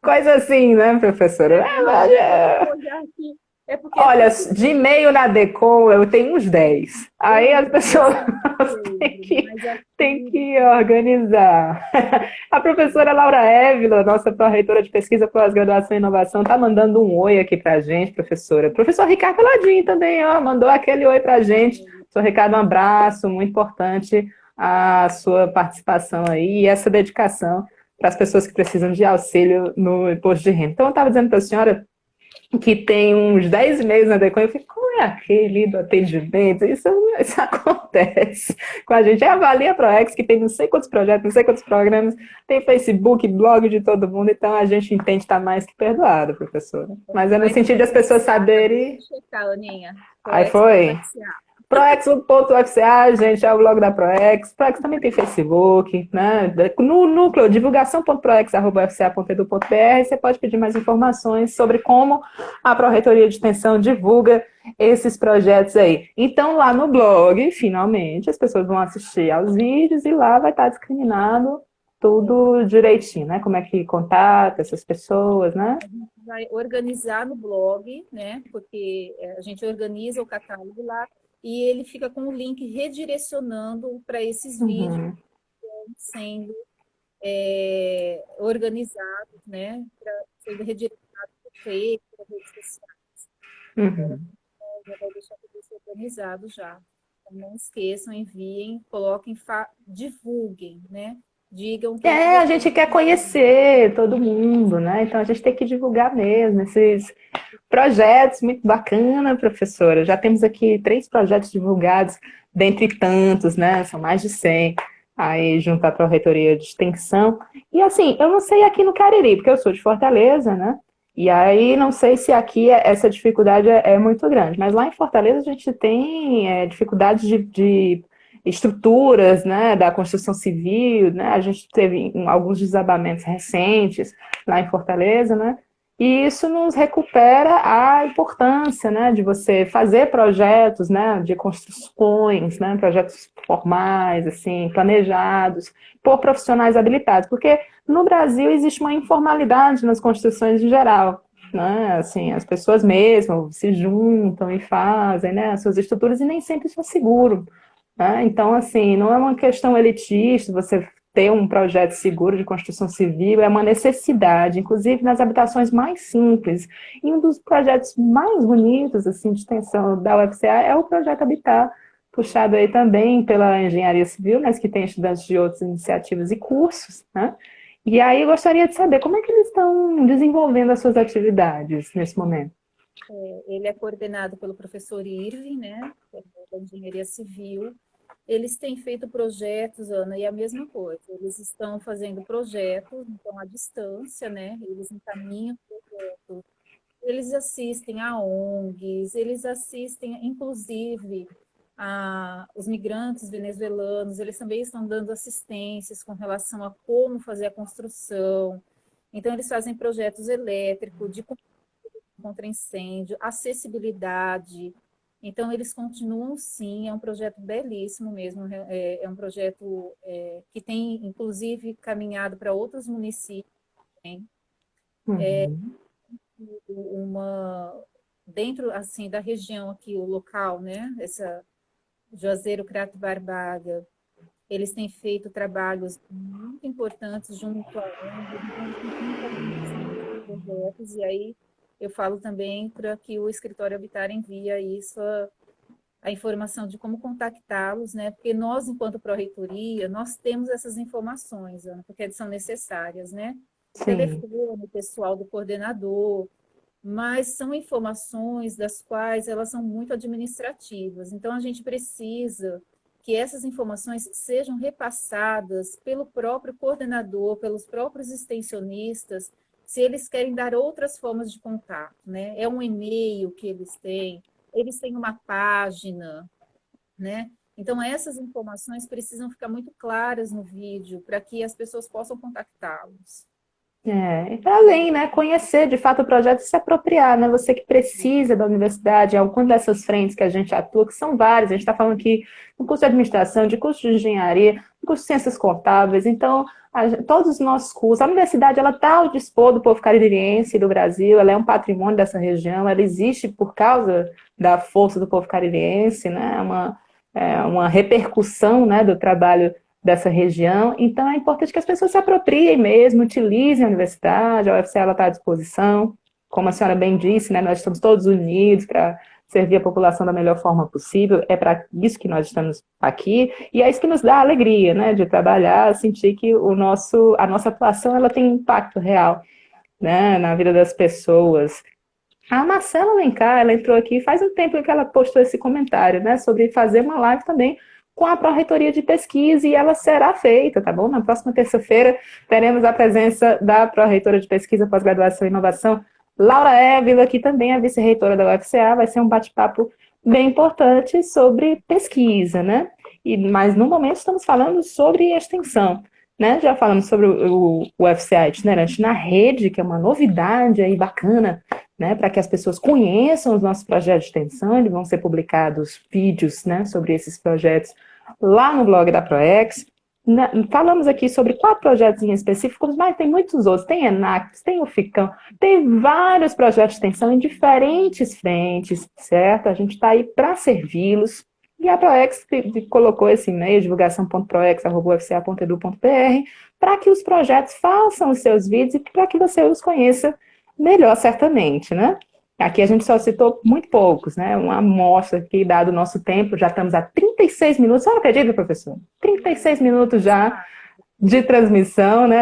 Coisa assim, né, professora? Olha, de e-mail na Decom eu tenho uns 10. Aí as pessoas têm que organizar. A professora Laura Évila, nossa pró-reitora de pesquisa, pós-graduação e inovação, está mandando um oi aqui para a gente, professora. Professor Ricardo Aladim também, mandou aquele oi para a gente. Professor Ricardo, um abraço, muito importante a sua participação aí e essa dedicação para as pessoas que precisam de auxílio no imposto de renda. Então, eu estava dizendo para a senhora que tem uns 10 e-mails na Decon, eu falei, como é aquele do atendimento? Isso acontece com a gente. Avalia a Proex, que tem não sei quantos projetos, não sei quantos programas, tem Facebook, blog de todo mundo, então a gente entende estar mais que perdoado, professora. Mas é no sentido de as pessoas saberem... Aí foi... Proex.ufca, gente, é o blog da Proex. Proex também tem Facebook, né? No núcleo, divulgação.proex@ufca.edu.br, você pode pedir mais informações sobre como a Pró-Reitoria de Extensão divulga esses projetos aí. Então, lá no blog, finalmente, as pessoas vão assistir aos vídeos e lá vai estar discriminado tudo direitinho, né? Como é que contata essas pessoas, né? A gente vai organizar no blog, né? Porque a gente organiza o catálogo lá, e ele fica com o link redirecionando para esses vídeos que estão sendo organizados, né, para serem redirecionados para o Facebook, para as redes sociais. Então, já vai deixar tudo isso organizado já. Então, não esqueçam, enviem, coloquem, divulguem, né? Digam que... a gente quer conhecer todo mundo, né? Então a gente tem que divulgar mesmo esses projetos, muito bacana, professora. Já temos aqui 3 projetos divulgados, dentre tantos, né? São mais de 100, aí junto à Pró-Reitoria de Extensão. E assim, eu não sei aqui no Cariri, porque eu sou de Fortaleza, né? E aí não sei se aqui essa dificuldade é muito grande, mas lá em Fortaleza a gente tem dificuldade de estruturas, né, da construção civil, né, a gente teve alguns desabamentos recentes lá em Fortaleza, né, e isso nos recupera a importância, né, de você fazer projetos, né, de construções, né, projetos formais, assim, planejados, por profissionais habilitados, porque no Brasil existe uma informalidade nas construções em geral, né, assim, as pessoas mesmo se juntam e fazem, né, as suas estruturas e nem sempre isso é seguro, né, então, assim, não é uma questão elitista, você ter um projeto seguro de construção civil é uma necessidade, inclusive nas habitações mais simples. E um dos projetos mais bonitos, assim, de extensão da UFCA é o projeto Habitar, puxado aí também pela engenharia civil, mas que tem estudantes de outras iniciativas e cursos, né? E aí eu gostaria de saber como é que eles estão desenvolvendo as suas atividades nesse momento. Ele é coordenado pelo professor Irving, né, da engenharia civil. Eles têm feito projetos, Ana, e a mesma coisa. Eles estão fazendo projetos, então, à distância, né? Eles encaminham projetos. Eles assistem a ONGs, eles assistem, inclusive, os migrantes venezuelanos, eles também estão dando assistências com relação a como fazer a construção. Então, eles fazem projetos elétricos, de contra incêndio, acessibilidade. Então, eles continuam, sim, é um projeto belíssimo mesmo, é um projeto que tem, inclusive, caminhado para outros municípios. Dentro, assim, da região aqui, o local, né, essa Juazeiro, Crato Barbaga, eles têm feito trabalhos muito importantes junto a ONG, então, eles têm projetos, e aí eu falo também para que o escritório Habitar envia isso, a informação de como contactá-los, né? Porque nós, enquanto pró-reitoria, nós temos essas informações, Ana, porque são necessárias, né? O telefone pessoal do coordenador, mas são informações das quais elas são muito administrativas. Então, a gente precisa que essas informações sejam repassadas pelo próprio coordenador, pelos próprios extensionistas, se eles querem dar outras formas de contato, né? É um e-mail que eles têm uma página, né? Então, essas informações precisam ficar muito claras no vídeo para que as pessoas possam contactá-los. E para além, né, conhecer de fato o projeto e se apropriar, né, você que precisa da universidade, algumas dessas frentes que a gente atua, que são várias, a gente está falando aqui do curso de administração, de curso de engenharia, do curso de ciências contábeis, então, todos os nossos cursos, a universidade, ela está ao dispor do povo caririense e do Brasil, ela é um patrimônio dessa região, ela existe por causa da força do povo caririense, né, uma repercussão, né, do trabalho dessa região, então é importante que as pessoas se apropriem mesmo, utilizem a universidade, a UFCA está à disposição, como a senhora bem disse, né, nós estamos todos unidos para servir a população da melhor forma possível, é para isso que nós estamos aqui, e é isso que nos dá alegria, né, de trabalhar, sentir que a nossa atuação ela tem impacto real, né, na vida das pessoas. A Marcela Alencar, ela entrou aqui faz um tempo que ela postou esse comentário, né, sobre fazer uma live também com a Pró-Reitoria de Pesquisa, e ela será feita, tá bom? Na próxima terça-feira teremos a presença da Pró-Reitora de Pesquisa, Pós-Graduação e Inovação, Laura Évila, que também é vice-reitora da UFCA, vai ser um bate-papo bem importante sobre pesquisa, né? Mas no momento estamos falando sobre extensão, né? Já falamos sobre o UFCA itinerante na rede, que é uma novidade aí bacana, né, para que as pessoas conheçam os nossos projetos de extensão, eles vão ser publicados vídeos, né, sobre esses projetos lá no blog da ProEx. Falamos aqui sobre 4 projetos em específicos, mas tem muitos outros, tem ENACTS, tem o FICAM, tem vários projetos de extensão em diferentes frentes, certo? A gente está aí para servi-los, e a ProEx colocou esse e-mail, divulgação.proex@ufca.edu.br, para que os projetos façam os seus vídeos e para que você os conheça melhor, certamente, né? Aqui a gente só citou muito poucos, né? Uma amostra aqui, dado o nosso tempo, já estamos a 36 minutos. Você não acredita, professor? 36 minutos já de transmissão, né?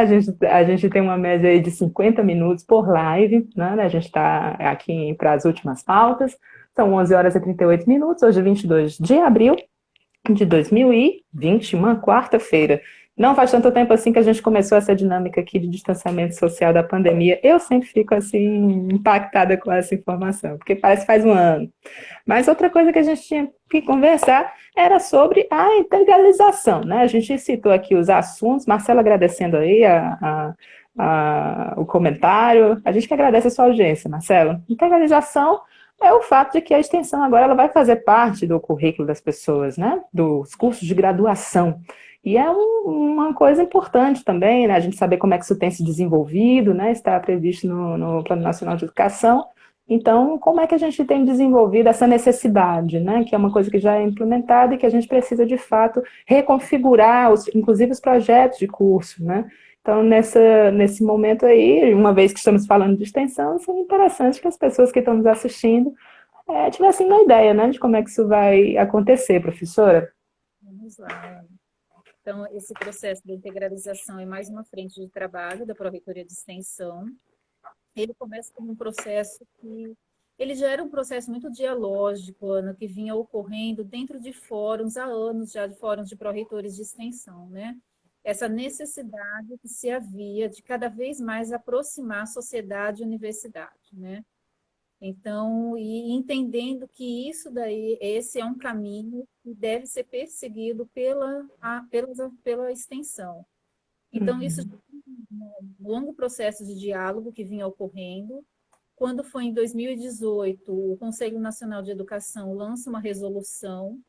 A gente tem uma média aí de 50 minutos por live, né? A gente está aqui para as últimas pautas. São 11 horas e 38 minutos, hoje 22 de abril de 2020, uma quarta-feira. Não faz tanto tempo assim que a gente começou essa dinâmica aqui de distanciamento social da pandemia. Eu sempre fico assim impactada com essa informação, porque parece que faz um ano. Mas outra coisa que a gente tinha que conversar era sobre a integralização, né? A gente citou aqui os assuntos, Marcelo agradecendo aí o comentário. A gente que agradece a sua audiência, Marcelo. Integralização é o fato de que a extensão agora ela vai fazer parte do currículo das pessoas, né? Dos cursos de graduação. E é uma coisa importante também, né? A gente saber como é que isso tem se desenvolvido, né? Está previsto no Plano Nacional de Educação. Então, como é que a gente tem desenvolvido essa necessidade, né? Que é uma coisa que já é implementada e que a gente precisa, de fato, reconfigurar, inclusive os projetos de curso, né? Então, nesse momento aí, uma vez que estamos falando de extensão, seria interessante que as pessoas que estão nos assistindo tivessem uma ideia, né, de como é que isso vai acontecer, professora. Vamos lá. Então, esse processo de integralização é mais uma frente de trabalho da Pró-Reitoria de Extensão. Ele começa como um processo que... Ele já era um processo muito dialógico, Ana, que vinha ocorrendo dentro de fóruns há anos já, de fóruns de pró-reitores de extensão, né? Essa necessidade que se havia de cada vez mais aproximar a sociedade e a universidade, né? Então, e entendendo que isso daí, esse é um caminho que deve ser perseguido pela extensão. Então, isso é um longo processo de diálogo que vinha ocorrendo. Quando foi em 2018, o Conselho Nacional de Educação lança uma resolução,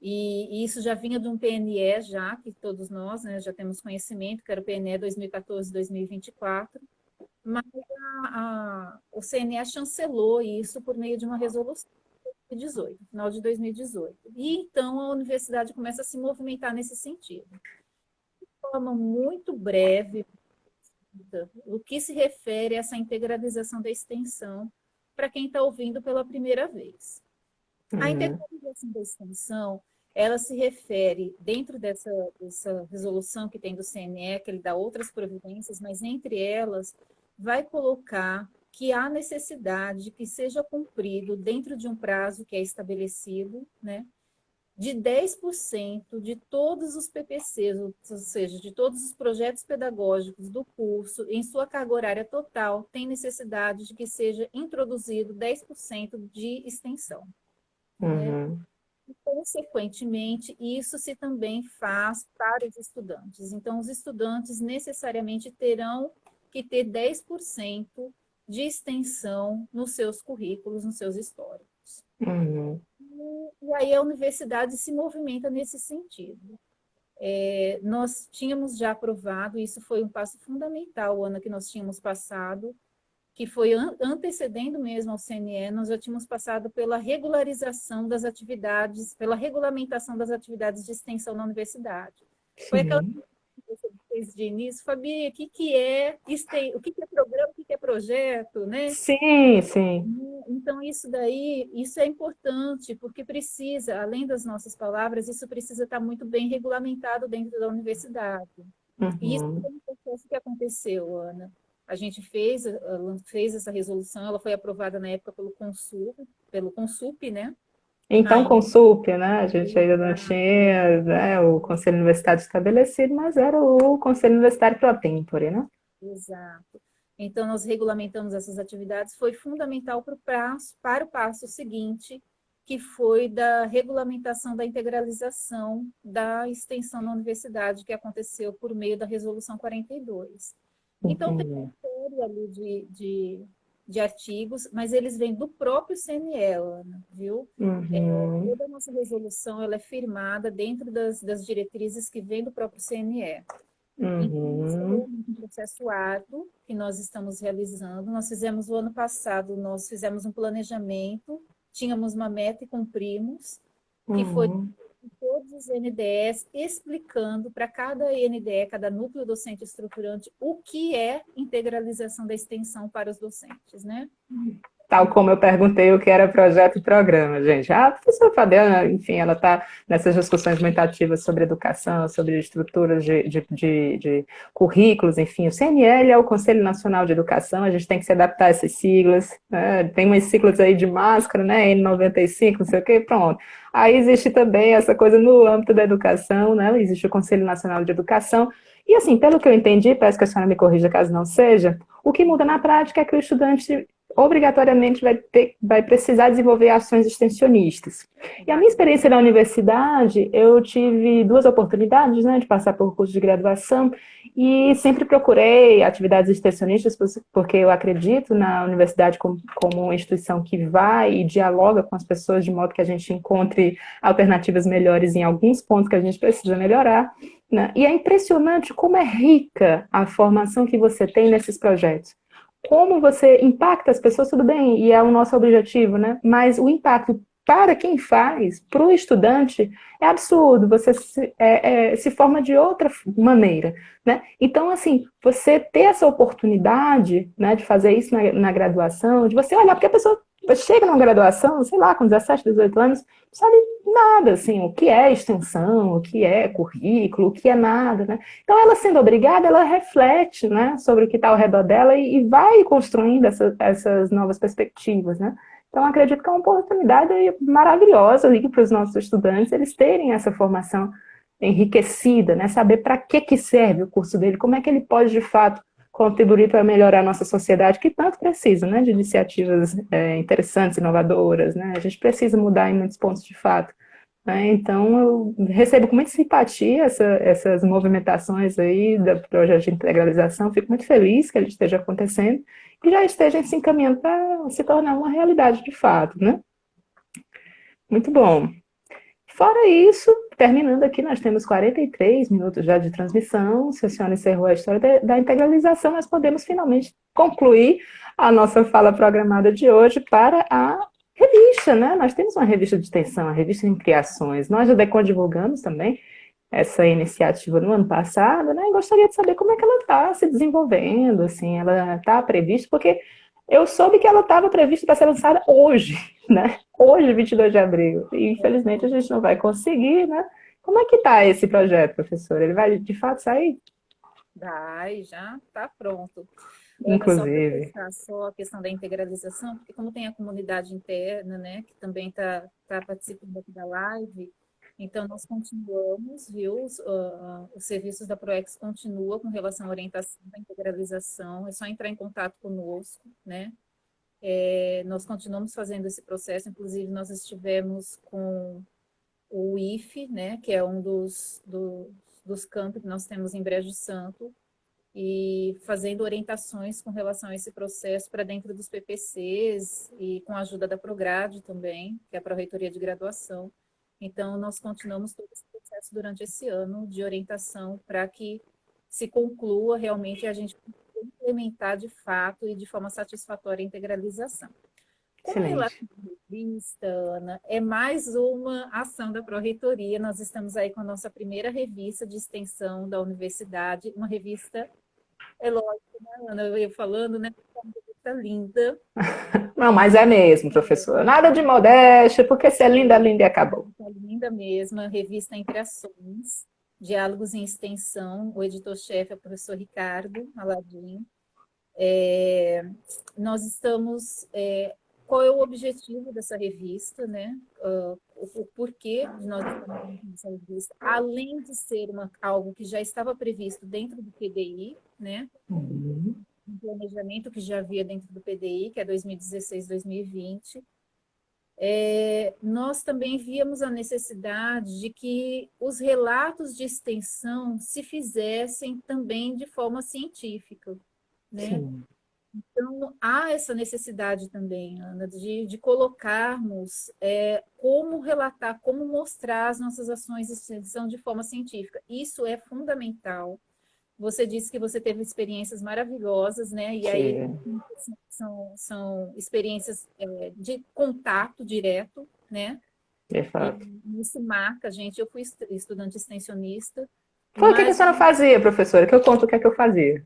e isso já vinha de um PNE, já, que todos nós, né, já temos conhecimento, que era o PNE 2014-2024, mas o CNE chancelou isso por meio de uma resolução em 2018, final de 2018. E então a universidade começa a se movimentar nesse sentido. De forma muito breve, o que se refere a essa integralização da extensão para quem está ouvindo pela primeira vez. A integralização da extensão, ela se refere, dentro dessa resolução que tem do CNE, que ele dá outras providências, mas entre elas vai colocar que há necessidade que seja cumprido dentro de um prazo que é estabelecido, né, de 10% de todos os PPCs, ou seja, de todos os projetos pedagógicos do curso, em sua carga horária total, tem necessidade de que seja introduzido 10% de extensão. Né? E, consequentemente, isso se também faz para os estudantes. Então, os estudantes necessariamente terão que ter 10% de extensão nos seus currículos, nos seus históricos. E aí a universidade se movimenta nesse sentido. Nós tínhamos já aprovado, isso foi um passo fundamental, Ana, que nós tínhamos passado, que foi antecedendo mesmo ao CNE, nós já tínhamos passado pela regularização das atividades, pela regulamentação das atividades de extensão na universidade. Sim. Foi aquela que você fez de início, Fabi, o que é programa, o que é projeto, né? Sim, sim. Então, isso daí, isso é importante, porque precisa, além das nossas palavras, isso precisa estar muito bem regulamentado dentro da universidade. E isso foi um processo que aconteceu, Ana. A gente fez essa resolução, ela foi aprovada na época pelo Consup, né? Então, Consup, né? A gente ainda não tinha, né, o Conselho Universitário estabelecido, mas era o Conselho Universitário pro tempore, né? Exato. Então, nós regulamentamos essas atividades, foi fundamental para o passo seguinte, que foi da regulamentação da integralização da extensão na universidade, que aconteceu por meio da Resolução 42. Então, tem uma série ali de artigos, mas eles vêm do próprio CNE, Ana, viu? Toda a nossa resolução ela é firmada dentro das diretrizes que vêm do próprio CNE. Então, isso é um processo árduo que nós estamos realizando. Nós fizemos o ano passado, nós fizemos um planejamento, tínhamos uma meta e cumprimos, que foi todos os NDEs, explicando para cada NDE, cada núcleo docente estruturante, o que é integralização da extensão para os docentes, né? Tal como eu perguntei o que era projeto e programa, gente. A professora Fabiana, enfim, ela está nessas discussões muito ativas sobre educação, sobre estruturas de currículos, enfim. O CNL é o Conselho Nacional de Educação, a gente tem que se adaptar a essas siglas, né? Tem umas siglas aí de máscara, né? N95, não sei o quê, pronto. Aí existe também essa coisa no âmbito da educação, né? Existe o Conselho Nacional de Educação. E assim, pelo que eu entendi, peço que a senhora me corrija caso não seja, o que muda na prática é que o estudante obrigatoriamente vai precisar desenvolver ações extensionistas. E a minha experiência na universidade, eu tive duas oportunidades, né, de passar por curso de graduação e sempre procurei atividades extensionistas porque eu acredito na universidade como uma instituição que vai e dialoga com as pessoas de modo que a gente encontre alternativas melhores em alguns pontos que a gente precisa melhorar, né? E é impressionante como é rica a formação que você tem nesses projetos. Como você impacta as pessoas, tudo bem, e é o nosso objetivo, né? Mas o impacto para quem faz, para o estudante, é absurdo, você se forma de outra maneira, né? Então, assim, você ter essa oportunidade, né, de fazer isso na graduação, de você olhar, porque a pessoa chega numa graduação, sei lá, com 17, 18 anos, não sabe nada, assim, o que é extensão, o que é currículo, o que é nada, né? Então, ela sendo obrigada, ela reflete, né, sobre o que está ao redor dela e vai construindo essas novas perspectivas, né? Então, acredito que é uma oportunidade maravilhosa para os nossos estudantes eles terem essa formação enriquecida, né? Saber para que serve o curso dele, como é que ele pode, de fato, contribuir para melhorar a nossa sociedade, que tanto precisa, né, de iniciativas interessantes, inovadoras, né? A gente precisa mudar em muitos pontos de fato. Né? Então, eu recebo com muita simpatia essas movimentações aí do projeto de integralização, fico muito feliz que ele esteja acontecendo e já esteja se encaminhando para se tornar uma realidade de fato, né? Muito bom. Fora isso, terminando aqui, nós temos 43 minutos já de transmissão. Se a senhora encerrou a história da integralização, nós podemos finalmente concluir a nossa fala programada de hoje para a revista, né? Nós temos uma revista de extensão, a revista em criações. Nós da DECON divulgamos também essa iniciativa no ano passado, né? E gostaria de saber como é que ela está se desenvolvendo, assim, ela está prevista, porque eu soube que ela estava prevista para ser lançada hoje, né? Hoje, 22 de abril. E, infelizmente, a gente não vai conseguir, né? Como é que está esse projeto, professora? Ele vai, de fato, sair? Vai, já está pronto. Inclusive. Só a questão da integralização, porque como tem a comunidade interna, né, que também está participando aqui da live, então nós continuamos, viu, os serviços da ProEx continuam com relação à orientação da integralização, é só entrar em contato conosco, né, nós continuamos fazendo esse processo, inclusive nós estivemos com o IFE, né, que é um dos campos que nós temos em Brejo Santo, e fazendo orientações com relação a esse processo para dentro dos PPCs e com a ajuda da Prograde também, que é a Pró-Reitoria de Graduação. Então, nós continuamos todo esse processo durante esse ano de orientação para que se conclua realmente e a gente implementar de fato e de forma satisfatória a integralização. Com relação à revista, Ana, é mais uma ação da Pró-Reitoria. Nós estamos aí com a nossa primeira revista de extensão da universidade, uma revista, é lógico, né, Ana, eu ia falando, né, uma revista linda. Não, mas é mesmo, professora. Nada de modéstia, porque se é linda, linda e acabou. É linda mesmo, a revista Entre Ações, Diálogos em Extensão, o editor-chefe é o professor Ricardo Aladim. Nós estamos... qual é o objetivo dessa revista, né? O porquê de nós estamos nessa revista, além de ser algo que já estava previsto dentro do PDI, né? Um planejamento que já havia dentro do PDI, que é 2016-2020. Nós também víamos a necessidade de que os relatos de extensão se fizessem também de forma científica, né? Sim. Então, há essa necessidade também, Ana, de colocarmos como relatar, como mostrar as nossas ações de extensão de forma científica. Isso é fundamental. Você disse que você teve experiências maravilhosas, né? E aí são experiências de contato direto, né? De fato. E isso marca, gente. Eu fui estudante extensionista. Então, o que a senhora fazia, professora? Que eu conto o que é que eu fazia.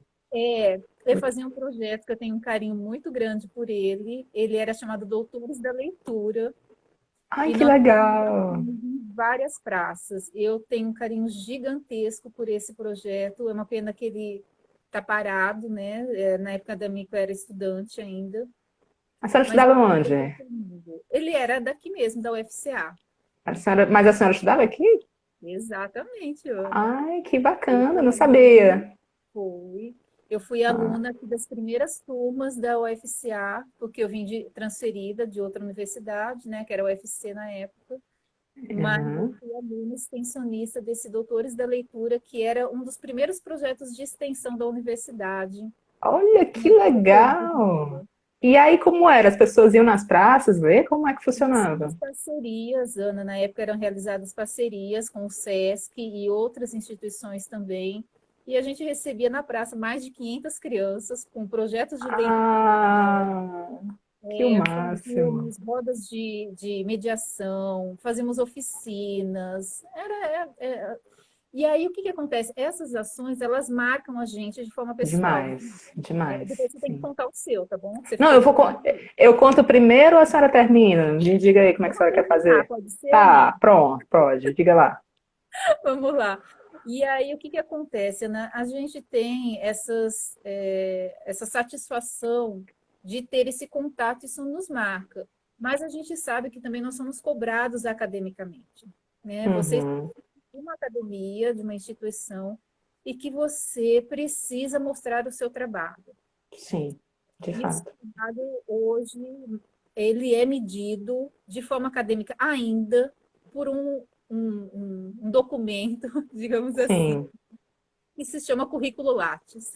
ele fazia um projeto que eu tenho um carinho muito grande por ele. Ele era chamado Doutores da Leitura. Ai, E que nós legal! fizemos em várias praças. Eu tenho um carinho gigantesco por esse projeto. É uma pena que ele está parado, né? Na época da minha, eu era estudante ainda. A senhora Mas estudava onde? ele era daqui mesmo, da UFCA. Mas a senhora estudava aqui? Exatamente, Ana. Ai, que Eu bacana, fui não aluna, sabia. foi. Eu fui Ah, aluna aqui das primeiras turmas da UFCA, porque eu vim transferida de outra universidade, né, que era a UFC na época, mas eu aham. fui aluna extensionista desse Doutores da Leitura, que era um dos primeiros projetos de extensão da universidade, Olha que na época que eu legal! vivia. E aí, como era? As pessoas iam nas praças ver? Como é que Nós tínhamos funcionava? parcerias, Ana, na época eram realizadas parcerias com o SESC e outras instituições também, e a gente recebia na praça mais de 500 crianças com projetos de leitura, Ah, que o máximo. fazíamos rodas de mediação, fazíamos oficinas, e aí o que acontece? Essas ações, elas marcam a gente de forma pessoal, Demais, né? demais, Depois você tem que sim. contar o seu, tá bom? Você Não, ficou curioso? eu conto primeiro ou a senhora termina? Me diga aí como é que a Vamos senhora quer terminar, fazer. pode ser, Ana? Tá, pronto, pode, diga lá. Vamos lá. E aí, o que acontece, né? A gente tem essa satisfação de ter esse contato, isso nos marca. Mas a gente sabe que também nós somos cobrados academicamente, né? Você está Uhum, em uma academia, de uma instituição, e que você precisa mostrar o seu trabalho. sim, de E o seu fato. trabalho, hoje, ele é medido de forma acadêmica ainda por um documento, digamos assim, Sim. que se chama currículo Lattes.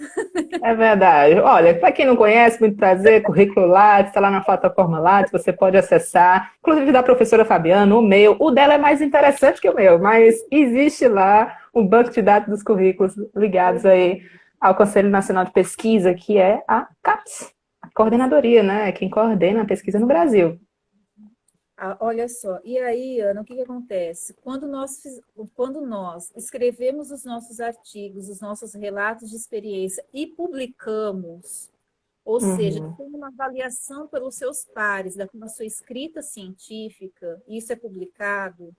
É verdade. Olha, para quem não conhece, muito prazer, currículo Lattes, está lá na plataforma Lattes, você pode acessar, inclusive da professora Fabiana, o meu. O dela é mais interessante que o meu, mas existe lá um banco de dados dos currículos ligados aí ao Conselho Nacional de Pesquisa, que é a CAPES, a coordenadoria, né? Quem coordena a pesquisa no Brasil. Ah, olha só, e aí, Ana, o que acontece? Quando nós escrevemos os nossos artigos, os nossos relatos de experiência e publicamos, ou seja, Uhum, tem uma avaliação pelos seus pares da sua escrita científica, e isso é publicado,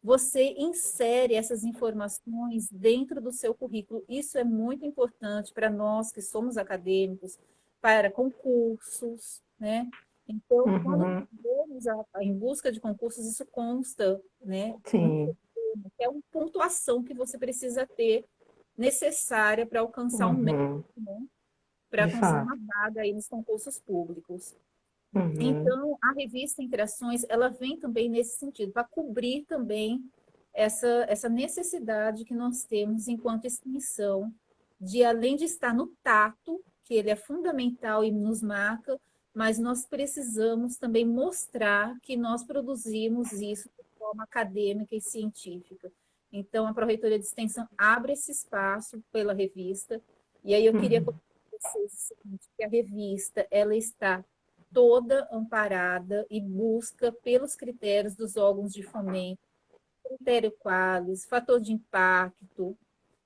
você insere essas informações dentro do seu currículo. Isso é muito importante para nós que somos acadêmicos, para concursos, né? Então, quando uhum, vamos em busca de concursos, isso consta, né? sim, É uma pontuação que você precisa ter necessária para alcançar um mérito, uhum, né? Para de conseguir fato. uma vaga aí nos concursos públicos. Uhum, Então, a revista Interações, ela vem também nesse sentido, para cobrir também essa necessidade que nós temos enquanto extensão, de além de estar no tato, que ele é fundamental e nos marca, mas nós precisamos também mostrar que nós produzimos isso de forma acadêmica e científica. Então, a Pró-Reitoria de Extensão abre esse espaço pela revista, e aí eu queria uhum, colocar para vocês o seguinte, que a revista, ela está toda amparada e busca pelos critérios dos órgãos de fomento, critério Qualis, fator de impacto,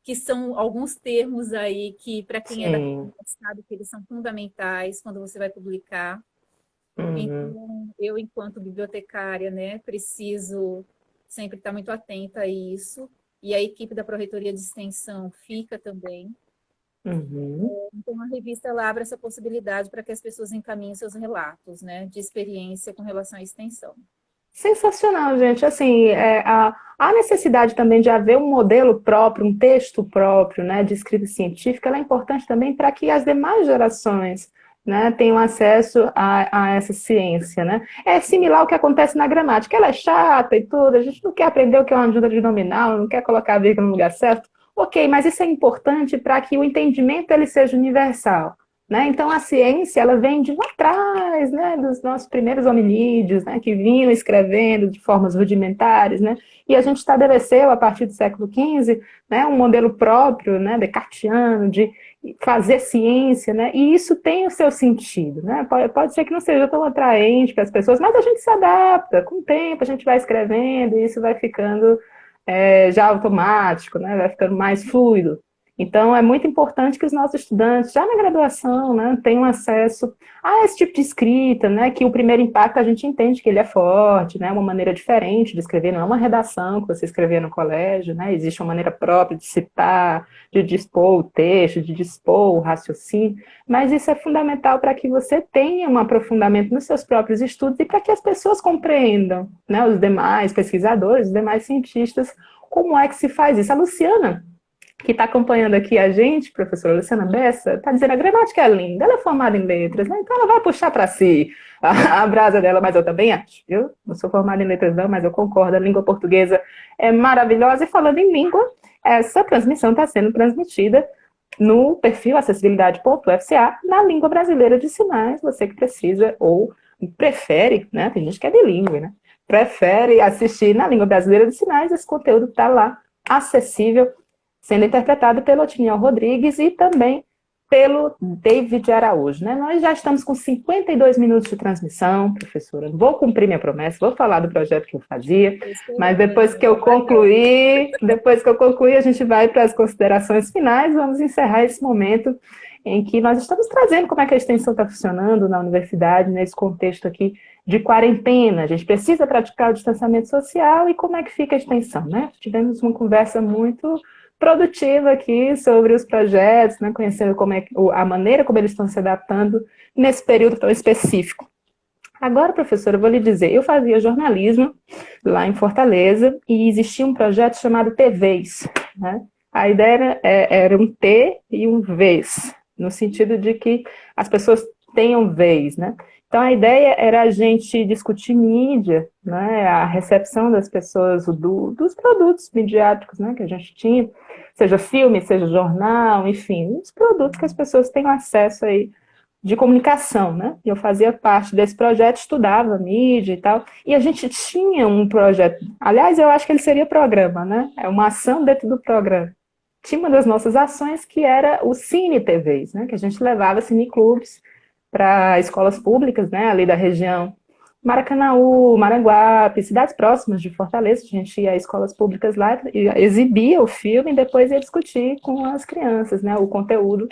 que são alguns termos aí que, para quem é da sim, sabe que eles são fundamentais quando você vai publicar. uhum. Então, eu, enquanto bibliotecária, né, preciso sempre estar muito atenta a isso, e a equipe da Pró-Reitoria de Extensão fica também. Uhum. Então, a revista ela abre essa possibilidade para que as pessoas encaminhem seus relatos, né, de experiência com relação à extensão. Sensacional, gente. Assim, a necessidade também de haver um modelo próprio, um texto próprio, né, de escrita científica, ela é importante também para que as demais gerações, né, tenham acesso a essa ciência, né? É similar ao que acontece na gramática. Ela é chata e tudo, a gente não quer aprender o que é uma ajuda de nominal, não quer colocar a vírgula no lugar certo. Ok, mas isso é importante para que o entendimento ele seja universal. Né? Então, a ciência ela vem de lá atrás, né, dos nossos primeiros hominídeos, né, que vinham escrevendo de formas rudimentares, né, e a gente estabeleceu, a partir do século XV, né, um modelo próprio, né, descartiano, de fazer ciência, né, e isso tem o seu sentido. Né, pode ser que não seja tão atraente para as pessoas, mas a gente se adapta, com o tempo a gente vai escrevendo e isso vai ficando já automático, né, vai ficando mais fluido. Então, é muito importante que os nossos estudantes, já na graduação, né, tenham acesso a esse tipo de escrita, né, que o primeiro impacto a gente entende que ele é forte, né, uma maneira diferente de escrever, não é uma redação que você escrevia no colégio, né, existe uma maneira própria de citar, de dispor o texto, de dispor o raciocínio, mas isso é fundamental para que você tenha um aprofundamento nos seus próprios estudos e para que as pessoas compreendam, né, os demais pesquisadores, os demais cientistas, como é que se faz isso. A Luciana, que está acompanhando aqui a gente, professora Luciana Bessa, está dizendo a gramática é linda, ela é formada em letras, né? Então ela vai puxar para si a brasa dela, mas eu também acho, viu? Não sou formada em letras não, mas eu concordo, a língua portuguesa é maravilhosa, e falando em língua, essa transmissão está sendo transmitida no perfil acessibilidade.fca, na língua brasileira de sinais, você que precisa ou prefere, né? Tem gente que é bilíngue, né? Prefere assistir na língua brasileira de sinais, esse conteúdo está lá, acessível, sendo interpretado pelo Otiniel Rodrigues e também pelo David Araújo. Né? Nós já estamos com 52 minutos de transmissão, professora. Vou cumprir minha promessa, vou falar do projeto que eu fazia, mas depois que eu concluir, a gente vai para as considerações finais, vamos encerrar esse momento em que nós estamos trazendo como é que a extensão está funcionando na universidade, nesse contexto aqui de quarentena. A gente precisa praticar o distanciamento social e como é que fica a extensão, né? Tivemos uma conversa muito produtiva aqui sobre os projetos, né, conhecendo como é a maneira como eles estão se adaptando nesse período tão específico. Agora, professora, eu vou lhe dizer, eu fazia jornalismo lá em Fortaleza e existia um projeto chamado TVs, né? A ideia era um T e um vez, no sentido de que as pessoas tenham vez, né? Então, a ideia era a gente discutir mídia, né, a recepção das pessoas dos produtos midiáticos, né, que a gente tinha, seja filme, seja jornal, enfim, os produtos que as pessoas têm acesso aí de comunicação, né? Eu fazia parte desse projeto, estudava mídia e tal, e a gente tinha um projeto, aliás, eu acho que ele seria programa, né? É uma ação dentro do programa. Tinha uma das nossas ações que era o Cine TVs, né? Que a gente levava cineclubes para escolas públicas, né? Ali da região Maracanaú, Maranguape, cidades próximas de Fortaleza, a gente ia a escolas públicas lá e exibia o filme e depois ia discutir com as crianças, né? O conteúdo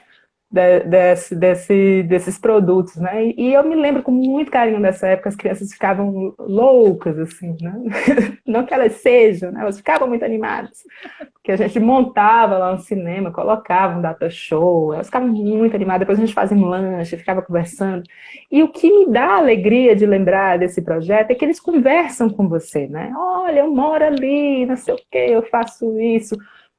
desses produtos, né? E eu me lembro com muito carinho dessa época, as crianças ficavam loucas, assim, né? Não que elas sejam, né? Elas ficavam muito animadas, porque a gente montava lá um cinema, colocava um data show, elas ficavam muito animadas, depois a gente fazia um lanche, ficava conversando. E o que me dá alegria de lembrar desse projeto é que eles conversam com você, né? Olha, eu moro ali, não sei o quê, eu faço isso,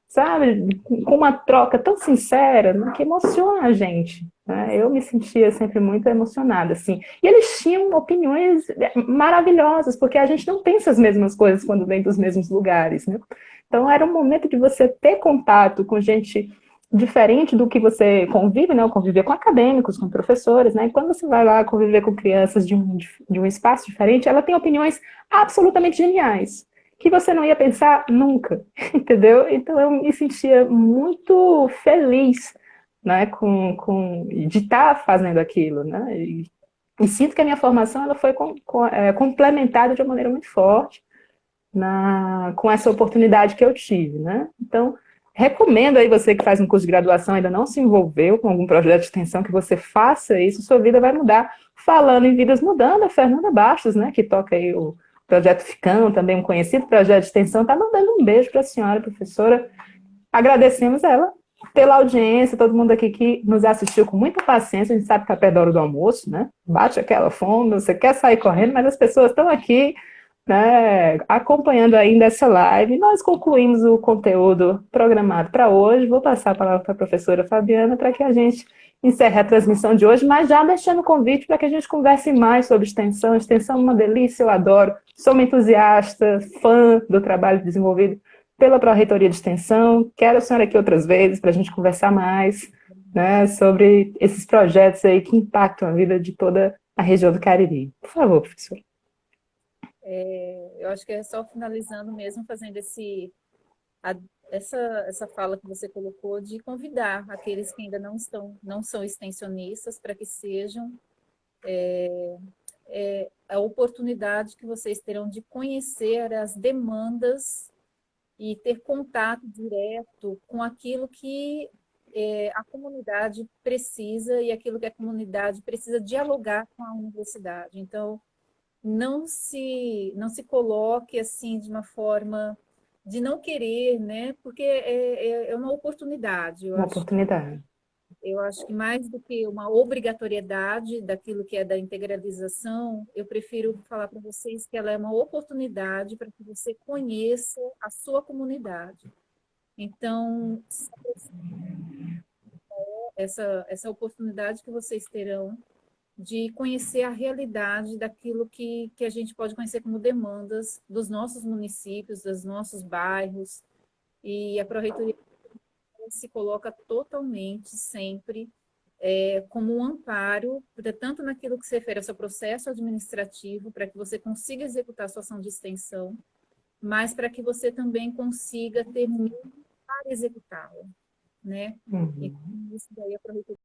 sabe, com uma troca tão sincera, né, que emociona a gente, né? Eu me sentia sempre muito emocionada, assim. E eles tinham opiniões maravilhosas, porque a gente não pensa as mesmas coisas quando vem dos mesmos lugares, né? Então era um momento de você ter contato com gente diferente do que você convive, né? Eu convivia com acadêmicos, com professores, né? E quando você vai lá conviver com crianças de um espaço diferente, ela tem opiniões absolutamente geniais, que você não ia pensar nunca, entendeu? Então eu me sentia muito feliz, né, de estar fazendo aquilo, né? E sinto que a minha formação ela foi complementada de uma maneira muito forte com essa oportunidade que eu tive, né? Então, recomendo aí você que faz um curso de graduação ainda não se envolveu com algum projeto de extensão, que você faça isso, sua vida vai mudar. Falando em vidas mudando, a Fernanda Bastos, né, que toca aí o Projeto Ficam, também um conhecido projeto de extensão, está mandando um beijo para a senhora, professora. Agradecemos ela pela audiência, todo mundo aqui que nos assistiu com muita paciência. A gente sabe que é perto da hora do almoço, né? Bate aquela fome, você quer sair correndo, mas as pessoas estão aqui, né, acompanhando ainda essa live. Nós concluímos o conteúdo programado para hoje. Vou passar a palavra para a professora Fabiana para que a gente encerre a transmissão de hoje, mas já deixando o convite para que a gente converse mais sobre extensão. Extensão é uma delícia, eu adoro. Sou uma entusiasta, fã do trabalho desenvolvido pela Pró-Reitoria de Extensão. Quero a senhora aqui outras vezes para a gente conversar mais, né, sobre esses projetos aí que impactam a vida de toda a região do Cariri. Por favor, professora. Eu acho que é só finalizando mesmo, fazendo essa fala que você colocou de convidar aqueles que ainda não são extensionistas para que sejam a oportunidade que vocês terão de conhecer as demandas e ter contato direto com aquilo que a comunidade precisa e aquilo que a comunidade precisa dialogar com a universidade. Então, não se coloque assim de uma forma de não querer, né? Porque é uma oportunidade. Uma oportunidade. Eu acho que mais do que uma obrigatoriedade daquilo que é da integralização, eu prefiro falar para vocês que ela é uma oportunidade para que você conheça a sua comunidade. Então, essa oportunidade que vocês terão de conhecer a realidade daquilo que a gente pode conhecer como demandas dos nossos municípios, dos nossos bairros, e a Pró-Reitoria se coloca totalmente, sempre, como um amparo, tanto naquilo que se refere ao seu processo administrativo, para que você consiga executar a sua ação de extensão, mas para que você também consiga ter meio para executá-la, né? Uhum. Então, isso daí a Pró-Reitoria